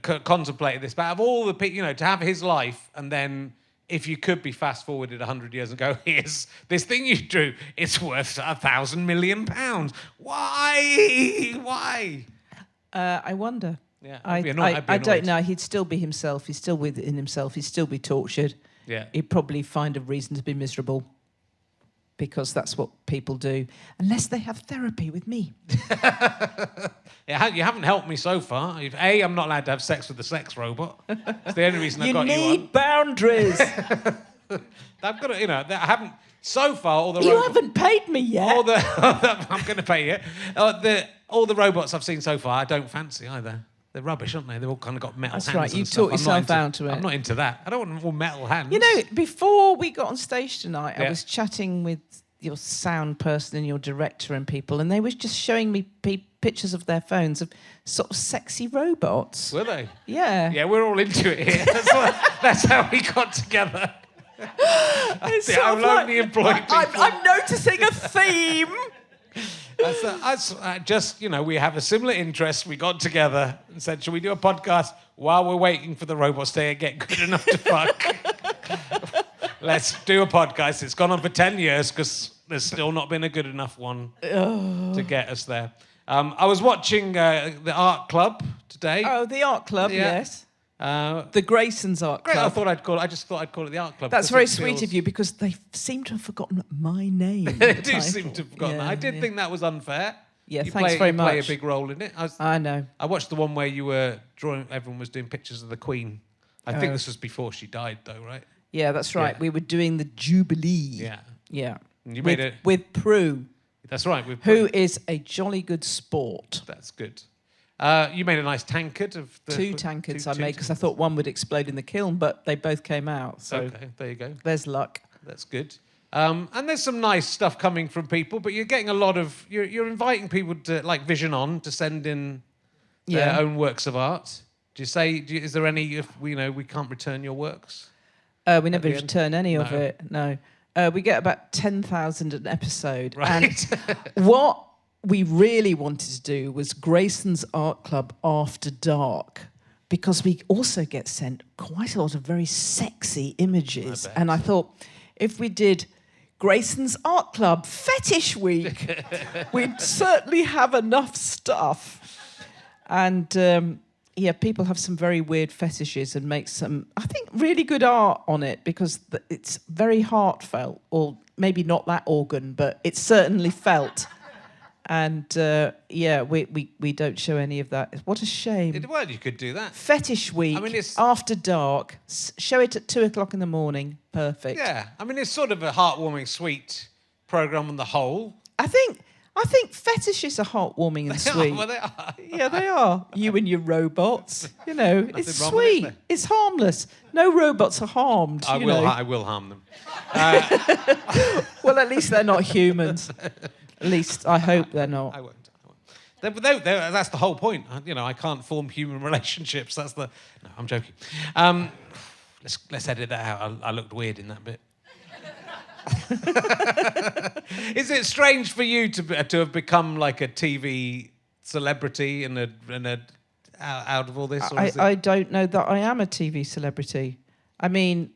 contemplated this, but out of all the people, to have his life and then... If you could be fast-forwarded 100 years and go, here's this thing you drew, it's worth £1,000 million. Why? I wonder. Yeah, I don't know. He'd still be himself. He's still within himself. He'd still be tortured. Yeah. He'd probably find a reason to be miserable, because that's what people do, unless they have therapy with me. Yeah, you haven't helped me so far. I'm not allowed to have sex with the sex robot. It's the only reason I got you on. You need boundaries. I've got to, I haven't... So far, all the You haven't paid me yet. I'm going to pay you. All the robots I've seen so far, I don't fancy either. They're rubbish, aren't they? They've all kind of got metal hands. That's right. You stuff. taught yourself out to it. I'm not into that. I don't want all metal hands. Before we got on stage tonight, I was chatting with your sound person and your director and people, and they were just showing me pictures of their phones of sort of sexy robots. Were they? Yeah. Yeah, we're all into it here. That's how we got together. I'm only employed people. I'm noticing a theme. We have a similar interest. We got together and said, shall we do a podcast while we're waiting for the robots to get good enough to fuck? Let's do a podcast. It's gone on for 10 years because there's still not been a good enough one to get us there. I was watching the Art Club today. Oh, the Art Club, yes. The Graysons Art Club. I just thought I'd call it the Art Club. That's very sweet of you, because they seem to have forgotten my name. They do seem to have forgotten that. I did think that was unfair. Yeah, thanks very much. You play a big role in it. I know. I watched the one where you were drawing, everyone was doing pictures of the Queen. I think this was before she died, though, right? Yeah, that's right. Yeah. We were doing the Jubilee. Yeah. Yeah. And you with Prue. That's right. With Prue. Who is a jolly good sport. That's good. You made a nice tankard of the... Two tankards I made, because I thought one would explode in the kiln, but they both came out. So okay, there you go. There's luck. That's good. And there's some nice stuff coming from people, but you're getting a lot of... You're inviting people to, like Vision On, to send in their own works of art. Is there any... If we can't return your works? We never return any of it, no. We get about 10,000 an episode. Right. And what we really wanted to do was Grayson's Art Club After Dark, because we also get sent quite a lot of very sexy images. And I thought, if we did Grayson's Art Club Fetish Week, we'd certainly have enough stuff. And... people have some very weird fetishes and make some, I think, really good art on it, because it's very heartfelt, or maybe not that organ, but it's certainly felt. And, we don't show any of that. What a shame. Well, you could do that. Fetish Week, After Dark, show it at 2 o'clock in the morning. Perfect. Yeah. I mean, it's sort of a heartwarming, sweet programme on the whole. I think fetishes are heartwarming and sweet. Well, they are. Yeah, they are. You and your robots. It's sweet. It, it's harmless. No robots are harmed. I will harm them. Well, at least they're not humans. At least I hope they're not. I won't. That's the whole point. I can't form human relationships. No, I'm joking. Let's edit that out. I looked weird in that bit. Is it strange for you to have become like a TV celebrity and out of all this? Or I don't know that I am a TV celebrity. I mean,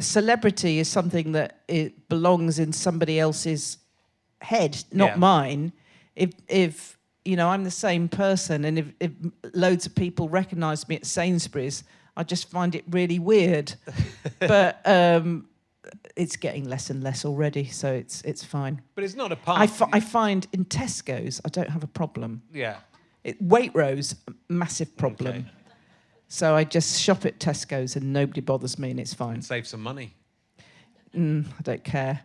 celebrity is something that it belongs in somebody else's head, not mine. If I'm the same person, and if loads of people recognise me at Sainsbury's, I just find it really weird. But it's getting less and less already, so it's fine. But it's not a part... I find in Tesco's, I don't have a problem. Yeah. Waitrose, massive problem. Okay. So I just shop at Tesco's and nobody bothers me and it's fine. And save some money. I don't care.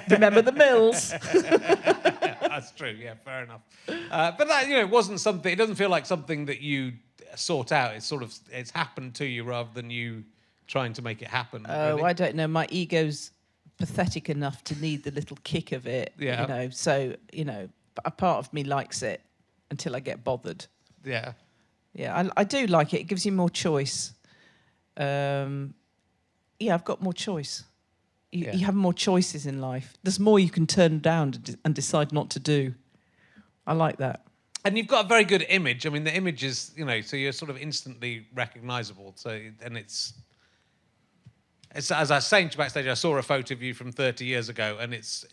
Remember the Mills? That's true. Yeah, fair enough. But that, it wasn't something. It doesn't feel like something that you sought out. It's happened to you rather than you trying to make it happen. Oh, really. I don't know. My ego's pathetic enough to need the little kick of it. Yeah. So a part of me likes it until I get bothered. Yeah. Yeah, I do like it. It gives you more choice. I've got more choice. You have more choices in life. There's more you can turn down and decide not to do. I like that. And you've got a very good image. I mean, the image is, so you're sort of instantly recognisable. So, and it's as I was saying to you backstage, I saw a photo of you from 30 years ago, and it's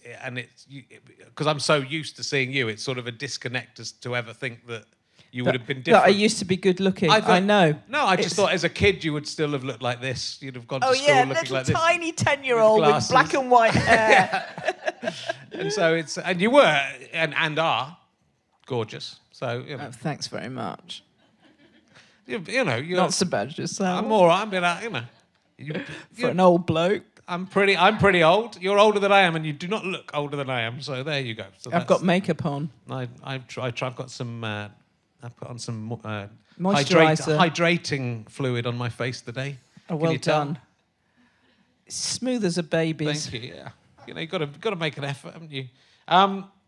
because I'm so used to seeing you, it's sort of a disconnect as to ever think that you would have been different. That I used to be good looking. I know. No, I just thought as a kid you would still have looked like this. You'd have gone to school looking like this. Oh yeah, little tiny 10-year-old with black and white hair. And so and you were and are gorgeous. So thanks very much. You're not so bad yourself. I'm all right. I mean, for an old bloke. I'm pretty old. You're older than I am, and you do not look older than I am. So there you go. So I've got makeup on. I've got some. I've put on some moisturiser, hydrating fluid on my face today. Oh, well done. Smooth as a baby's. Thank you. Yeah, you've got to make an effort, haven't you?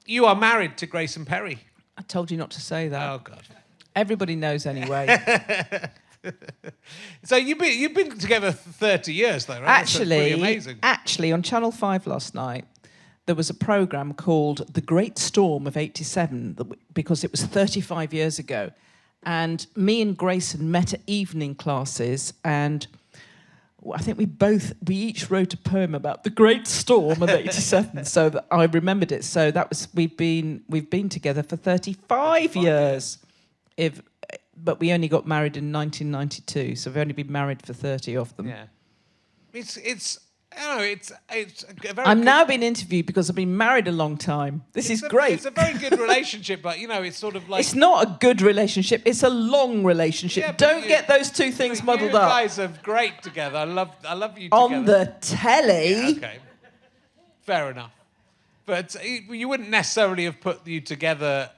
You are married to Grayson Perry. I told you not to say that. Oh God. Everybody knows anyway. So you've been together 30 years, though, right? That's pretty amazing. Actually, on Channel 5 last night, there was a programme called The Great Storm of '87, because it was 35 years ago. And me and Grayson met at evening classes, and I think we each wrote a poem about the Great Storm of '87. So that I remembered it. So that was we've been together for 35 years. But we only got married in 1992, so we've only been married for 30 of them. Yeah, it's a very. I'm now being interviewed because I've been married a long time. This is great. It's a very good relationship, but it's sort of like it's not a good relationship. It's a long relationship. Yeah, Don't get those two things muddled up. You guys are great together. I love you together. On the telly. Yeah, okay, fair enough. But you wouldn't necessarily have put you together.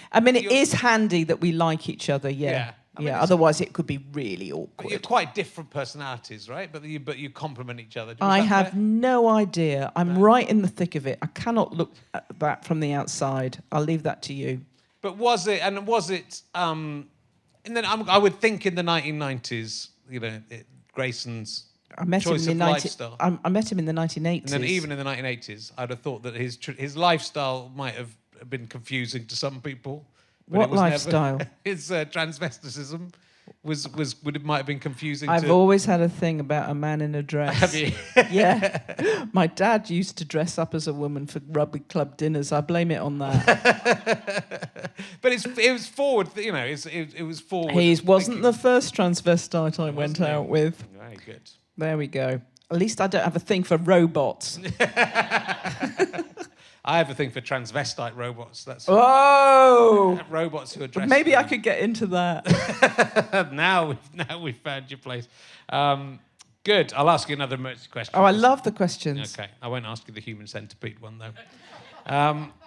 I mean, it is handy that we like each other, yeah. I mean, otherwise it could be really awkward. But you're quite different personalities, right? But you complement each other. I have no idea. I'm right in the thick of it. I cannot look at that from the outside. I'll leave that to you. But was it? And then I would think in the 1990s, Grayson's choice of lifestyle. I met him in the 1980s. And then even in the 1980s, I'd have thought that his lifestyle might have been confusing to some people. What lifestyle? His transvesticism might have been confusing. I've always had a thing about a man in a dress. Have you? Yeah. My dad used to dress up as a woman for rugby club dinners. I blame it on that. But it was forward. It was forward. He wasn't the first transvestite I went out with. Very good. There we go. At least I don't have a thing for robots. I have a thing for transvestite robots. That's robots who are dressed. Maybe I could get into that. now we've found your place. Good. I'll ask you another emergency question. Oh, I love the questions. Okay. I won't ask you the human centipede one though.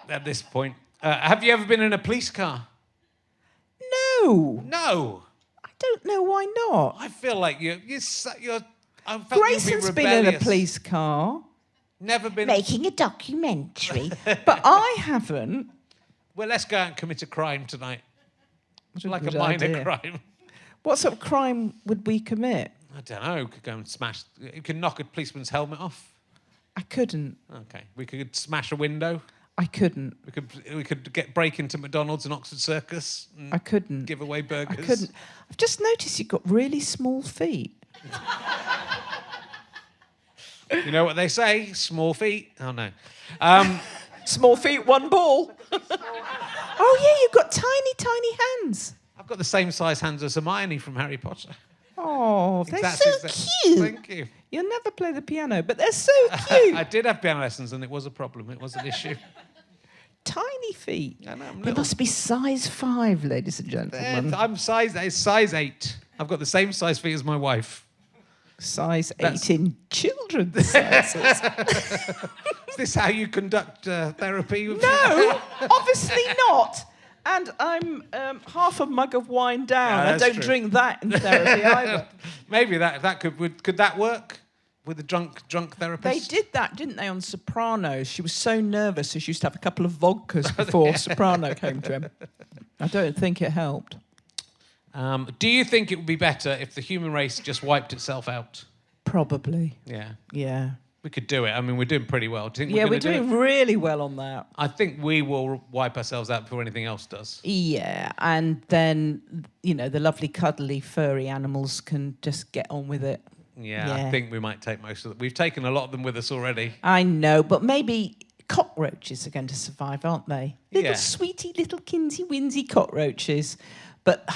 At this point, have you ever been in a police car? No. No. I don't know why not. I feel like you're. Grayson's been in a police car. Never been making a documentary, but I haven't. Well, let's go out and commit a crime tonight. Like a minor crime. What sort of crime would we commit? I don't know. We could go and smash. You could knock a policeman's helmet off. I couldn't. Okay. We could smash a window. I couldn't. We could break into McDonald's and Oxford Circus. And I couldn't. Give away burgers. I couldn't. I've just noticed you've got really small feet. You know what they say? Small feet. Oh, no. Small feet, one ball. Oh, yeah, you've got tiny, tiny hands. I've got the same size hands as Hermione from Harry Potter. Oh, they're so cute. Thank you. You'll never play the piano, but they're so cute. I did have piano lessons, and it was a problem. It was an issue. tiny feet. I know, They must be size 5, ladies and gentlemen. I'm size 8. I've got the same size feet as my wife. Size 8 in children's sizes. Is this how you conduct therapy? No, obviously not. And I'm half a mug of wine down. I don't drink that in therapy either. Maybe that could that work with a drunk therapist? They did that, didn't they, on Sopranos? She was so nervous, so she used to have a couple of vodkas before Soprano came to him. I don't think it helped. Do you think it would be better if the human race just wiped itself out? Probably. Yeah. Yeah. We could do it. I mean, we're doing pretty well. Do you think we're doing really well on that. I think we will wipe ourselves out before anything else does. Yeah, and then, the lovely, cuddly, furry animals can just get on with it. Yeah, I think we might take most of them. We've taken a lot of them with us already. I know, but maybe cockroaches are going to survive, aren't they? Little sweetie, little kinsey-winsey cockroaches. But,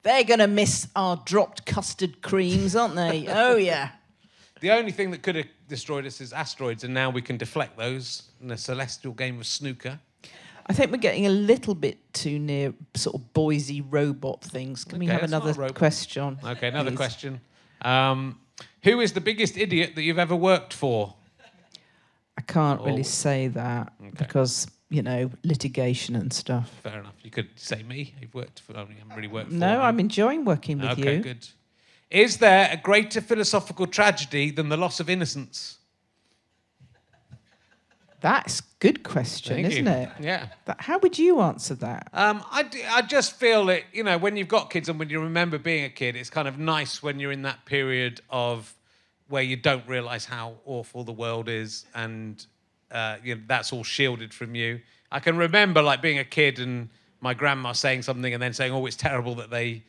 they're going to miss our dropped custard creams, aren't they? Oh, yeah. The only thing that could have destroyed us is asteroids, and now we can deflect those in a celestial game of snooker. I think we're getting a little bit too near sort of Boise robot things. Can we have another question? Okay, another please? Question. Who is the biggest idiot that you've ever worked for? I can't really say that because, litigation and stuff. Fair enough. You could say me. You've worked for. I haven't really worked for. No, I'm enjoying working with you. Okay, good. Is there a greater philosophical tragedy than the loss of innocence? That's a good question, isn't it? Yeah. How would you answer that? I just feel that, when you've got kids and when you remember being a kid, it's kind of nice when you're in that period of where you don't realise how awful the world is and that's all shielded from you. I can remember being a kid and my grandma saying something and then saying, "Oh, it's terrible that they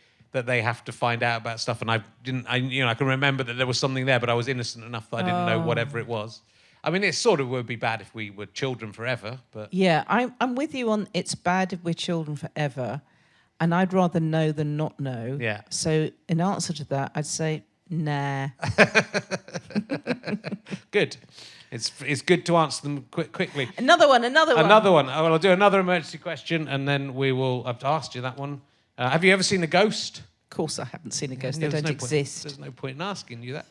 have to find out about stuff," and I can remember that there was something there, but I was innocent enough that I didn't know whatever it was. I mean, it sort of would be bad if we were children forever, but... Yeah, I'm with you on it's bad if we're children forever, and I'd rather know than not know. Yeah. So in answer to that, I'd say, nah. Good. It's good to answer them quickly. Another one. Well, I'll do another emergency question, and then we will... I've asked you that one. Have you ever seen a ghost? Of course I haven't seen a ghost. They don't exist. There's no point in asking you that.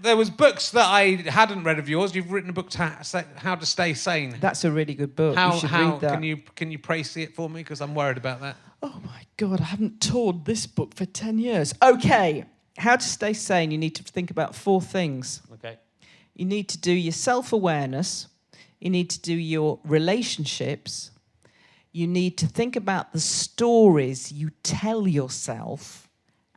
There was books that I hadn't read of yours. You've written a book, How to Stay Sane. That's a really good book. You should read that. Can you praise it for me? Because I'm worried about that. Oh, my God. I haven't toured this book for 10 years. OK. How to Stay Sane. You need to think about 4 things. OK. You need to do your self-awareness. You need to do your relationships. You need to think about the stories you tell yourself.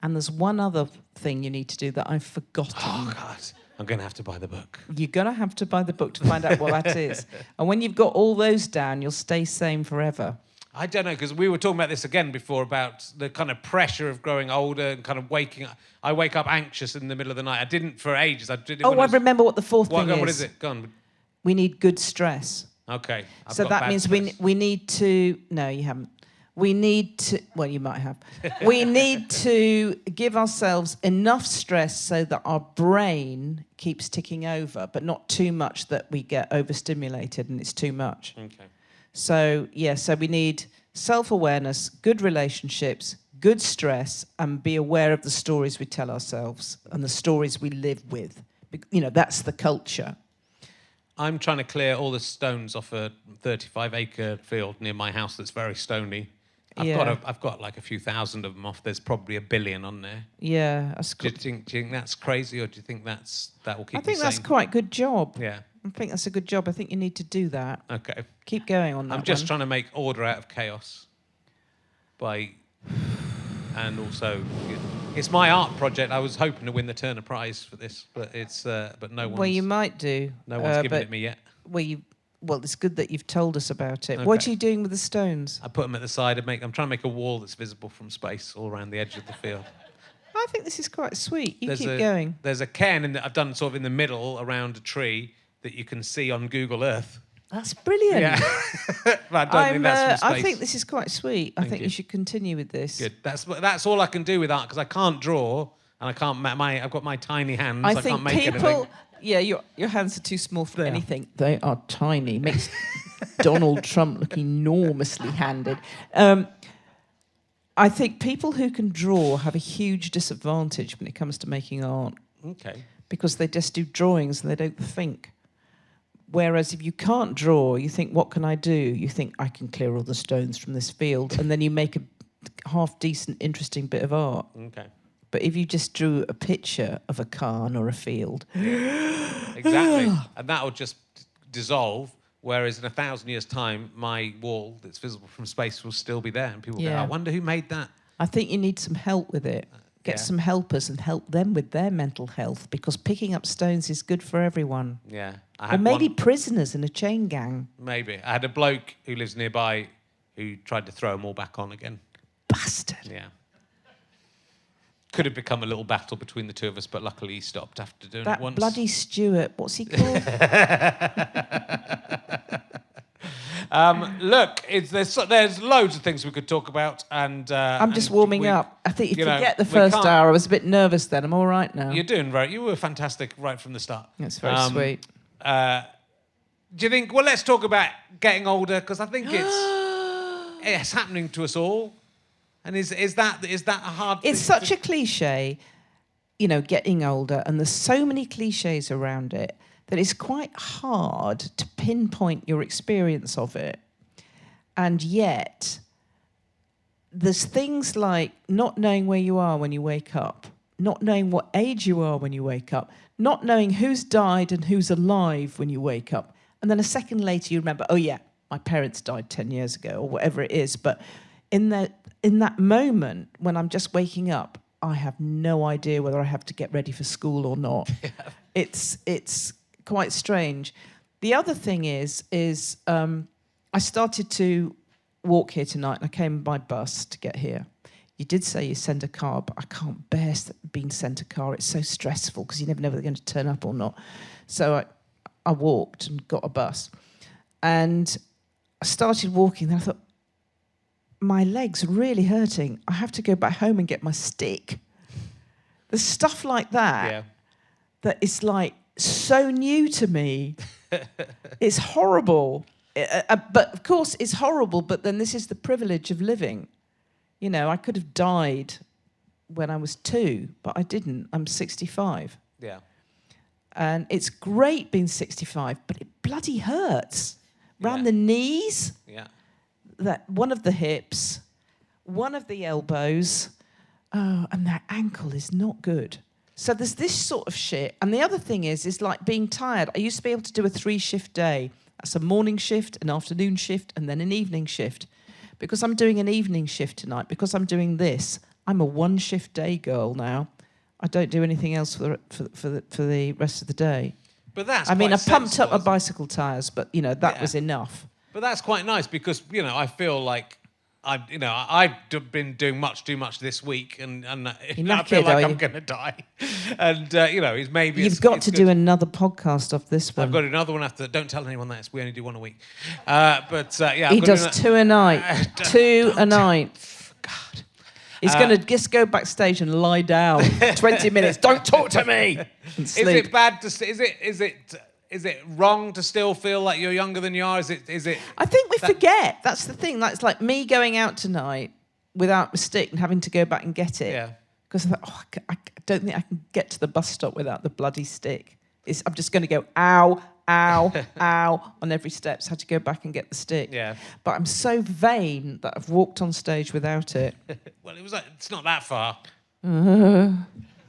And there's one other thing you need to do that I've forgotten. Oh, God. I'm going to have to buy the book. You're going to have to buy the book to find out what that is. And when you've got all those down, you'll stay sane forever. I don't know, because we were talking about this again before, about the kind of pressure of growing older and kind of waking up. I wake up anxious in the middle of the night. I didn't for ages. I remember what the 4th thing is. What is it? Go on. We need good stress. Okay. So that means we need to... No, you haven't. We need to... Well, you might have. We need to give ourselves enough stress so that our brain keeps ticking over, but not too much that we get overstimulated and it's too much. Okay. So we need self-awareness, good relationships, good stress, and be aware of the stories we tell ourselves and the stories we live with. That's the culture. I'm trying to clear all the stones off a 35-acre field near my house that's very stony. I've got like a few thousand of them off. There's probably 1 billion on there. Yeah. Do you think that's crazy, or do you think that will keep you sane? I think that's quite a good job. Yeah. I think that's a good job. I think you need to do that. Okay. Keep going on that. I'm just trying to make order out of chaos. And also, it's my art project. I was hoping to win the Turner Prize for this, but no one's... Well, you might do. No one's given it me yet. Well, it's good that you've told us about it. Okay. What are you doing with the stones? I put them at the side. I'm trying to make a wall that's visible from space all around the edge of the field. I think this is quite sweet. Keep going. There's a cairn I've done sort of in the middle around a tree that you can see on Google Earth. That's brilliant. Yeah. But I don't think that's from space. I think this is quite sweet. I think you should continue with this. Good. That's all I can do with art, because I can't draw. and I can't. I've got my tiny hands. I can't think make people. anything. Yeah, your hands are too small for anything. They are tiny. Makes Donald Trump look enormously handed. I think people who can draw have a huge disadvantage when it comes to making art. Okay. Because they just do drawings and they don't think. Whereas if you can't draw, you think, what can I do? You think, I can clear all the stones from this field. And then you make a half-decent, interesting bit of art. Okay. But if you just drew a picture of a cairn or a field... Exactly. And that will just dissolve, whereas in 1,000 years' time, my wall that's visible from space will still be there. And people go, I wonder who made that. I think you need some help with it. Get some helpers and help them with their mental health, because picking up stones is good for everyone. Yeah. Or maybe prisoners in a chain gang. Maybe. I had a bloke who lives nearby who tried to throw them all back on again. Bastard. Yeah. Could have become a little battle between the two of us, but luckily he stopped after doing it once. That bloody Stuart, what's he called? Look, there's loads of things we could talk about, and I'm just warming up. I think if you forget the first hour, I was a bit nervous then. I'm all right now. You were fantastic right from the start. That's very sweet. Do you think? Well, let's talk about getting older, because I think it's happening to us all. And is that a hard thing? It's such a cliche, getting older, and there's so many cliches around it that it's quite hard to pinpoint your experience of it. And yet, there's things like not knowing where you are when you wake up, not knowing what age you are when you wake up, not knowing who's died and who's alive when you wake up. And then a second later you remember, oh yeah, my parents died 10 years ago, or whatever it is. But in that moment when I'm just waking up, I have no idea whether I have to get ready for school or not. Yeah. It's quite strange. The other thing is I started to walk here tonight, and I came by bus to get here. You did say you send a car, but I can't bear being sent a car. It's so stressful because you never know whether they're going to turn up or not. So I walked and got a bus. And I started walking, and I thought, my leg's really hurting. I have to go back home and get my stick. There's stuff like that that is like so new to me. It's horrible. But of course it's horrible, but then this is the privilege of living. I could have died when I was 2, but I didn't. I'm 65. Yeah. And it's great being 65, but it bloody hurts. Round the knees. Yeah. That one of the hips, one of the elbows, and that ankle is not good. So there's this sort of shit. And the other thing is like being tired. I used to be able to do a 3-shift day. That's a morning shift, an afternoon shift, and then an evening shift. Because I'm doing an evening shift tonight, because I'm doing this, I'm a 1-shift day girl now. I don't do anything else for the rest of the day. But that's I pumped up my bicycle tyres, but, that was enough. But that's quite nice because, I feel like I've been doing much too much this week, and I feel like I'm going to die. And You've got to do another podcast of this one. I've got another one after. Don't tell anyone that. We only do one a week. He does 2 a night. 2 a night. God. He's going to just go backstage and lie down 20 minutes. Don't talk to me. And sleep. Is it bad to? Is it wrong to still feel like you're younger than you are? Is it? I think we forget. That's the thing. That's like me going out tonight without a stick and having to go back and get it. Yeah. Because I thought, I don't think I can get to the bus stop without the bloody stick. I'm just going to go, ow, ow, ow, on every step. So I had to go back and get the stick. Yeah. But I'm so vain that I've walked on stage without it. Well, it's not that far.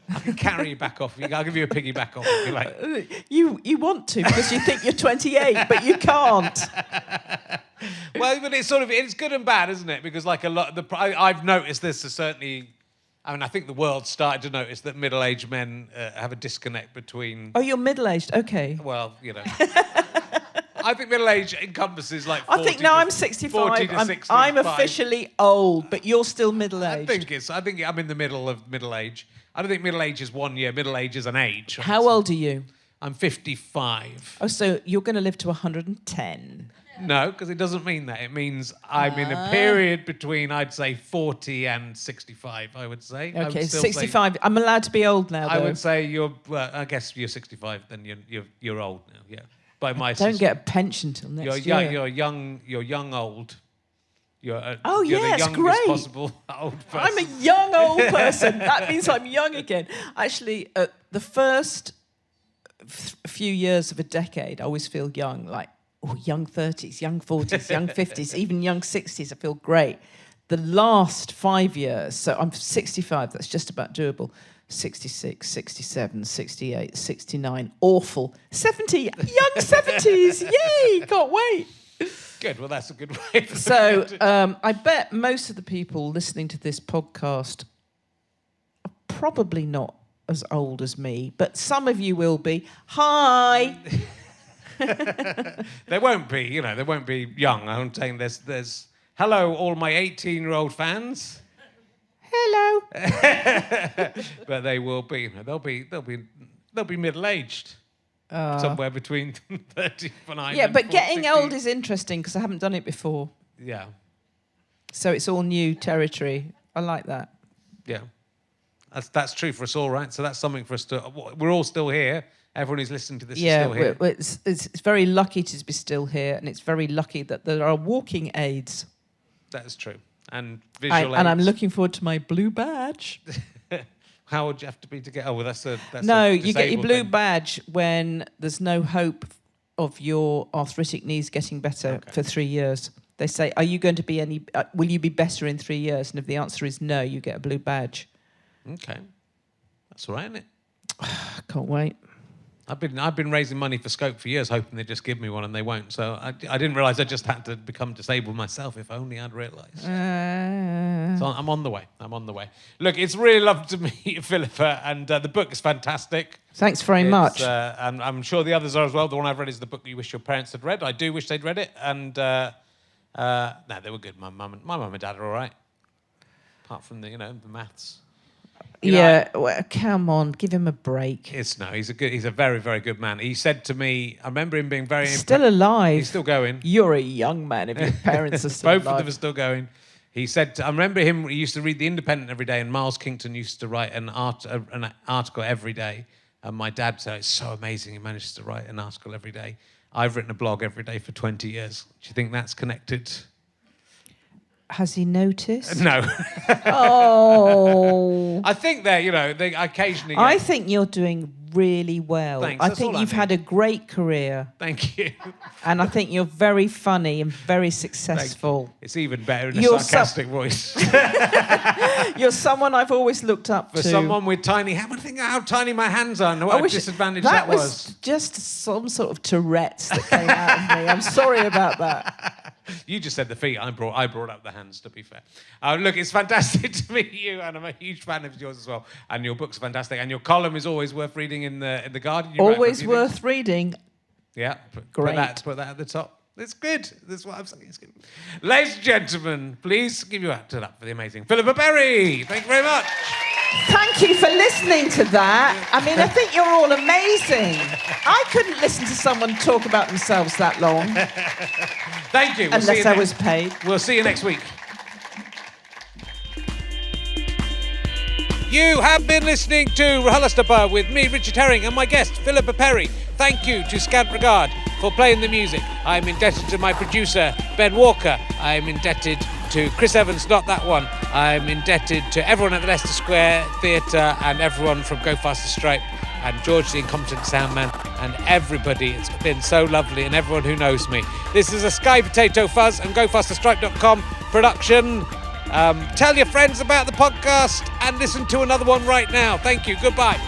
I can carry you back off. I'll give you a piggyback off if you like. You want to because you think you're 28, but you can't. Well, but it's good and bad, isn't it? Because like I've noticed this certainly. I think the world started to notice that middle-aged men have a disconnect between. Oh, you're middle-aged. Okay. Well, I think middle age encompasses like 40 I think now I'm 65. I'm officially old, but you're still middle-aged. I think I'm in the middle of middle age. I don't think middle age is 1 year. Middle age is an age. How old are you? I'm 55. Oh, so you're going to live to 110. No, because it doesn't mean that. It means I'm in a period between, I'd say, 40 and 65, I would say. Okay, 65. I'm allowed to be old now, though. I would say I guess you're 65, then you're old now, yeah. By my don't get a pension till next year. You're young old. You're the yes, youngest great. possible old person. I'm a young old person. That means I'm young again. Actually, the first few years of a decade, I always feel young, like, young 30s, young 40s, young 50s, even young 60s, I feel great. The last 5 years, so I'm 65, that's just about doable. 66, 67, 68, 69, awful. 70, young 70s, yay, can't wait. Good, well, that's a good way. So I bet most of the people listening to this podcast are probably not as old as me, but some of you will be. Hi. They won't be, they won't be young. I'm saying there's hello, all my 18-year-old fans. Hello. But they will be, they'll be middle-aged. Somewhere between 35 Yeah, and but getting 60. old is interesting because I haven't done it before. Yeah. So it's all new territory. I like that. Yeah. That's true for us all, right? So that's something for us to... We're all still here. Everyone who's listening to this is still here. Yeah, it's very lucky to be still here, and it's very lucky that there are walking aids. That is true. And visual aids. And I'm looking forward to my blue badge. How would you have to be to get... Oh, well, that's No, a you get your blue thing. badge when there's no hope of your arthritic knees getting better for 3 years. They say, are you going to be will you be better in 3 years? And if the answer is no, you get a blue badge. Okay. That's all right, isn't it? I can't wait. I've been raising money for Scope for years, hoping they'd just give me one, and they won't. So I didn't realise I just had to become disabled myself. If only I'd realised. So I'm on the way. Look, it's really lovely to meet you, Philippa, and the book is fantastic. Thanks very much. And I'm sure the others are as well. The one I've read is the book you wish your parents had read. I do wish they'd read it, and no, they were good. My mum and dad are all right, apart from the maths. Well, come on, give him a break. He's a very, very good man. He said to me, I remember him being very... Still alive. He's still going. You're a young man if your parents are still Both alive. of them are still going. He said, I remember him, he used to read The Independent every day, and Miles Kington used to write an article every day. And my dad said, it's so amazing he manages to write an article every day. I've written a blog every day for 20 years. Do you think that's connected? Has he noticed? No. Oh. I think they occasionally... I think you're doing really well. Thanks. I think you've had a great career. Thank you. And I think you're very funny and very successful. It's even better in a sarcastic voice. You're someone I've always looked up to. For someone with tiny... Think how tiny my hands are and what a disadvantage that was. Just some sort of Tourette's that came out of me. I'm sorry about that. You just said the feet. I brought up the hands, to be fair. Look, it's fantastic to meet you, and I'm a huge fan of yours as well. And your book's fantastic, and your column is always worth reading in the Guardian. Always worth reading. Yeah, great. Put that at the top. It's good. That's what I'm saying. It's good. Ladies and gentlemen, please give you up for the amazing Philippa Perry. Thank you very much. Thank you for listening to that. I mean, I think you're all amazing. I couldn't listen to someone talk about themselves that long. Thank you. Unless I was paid. We'll see you next week. You have been listening to RHLSTP with me, Richard Herring, and my guest, Philippa Perry. Thank you to Scant Regard for playing the music. I'm indebted to my producer, Ben Walker. I'm indebted to Chris Evans, not that one. I'm indebted to everyone at the Leicester Square Theatre and everyone from Go Faster Stripe and George the Incompetent Soundman and everybody. It's been so lovely, and everyone who knows me. This is a Sky Potato Fuzz and GoFasterStripe.com production. Tell your friends about the podcast and listen to another one right now. Thank you. Goodbye.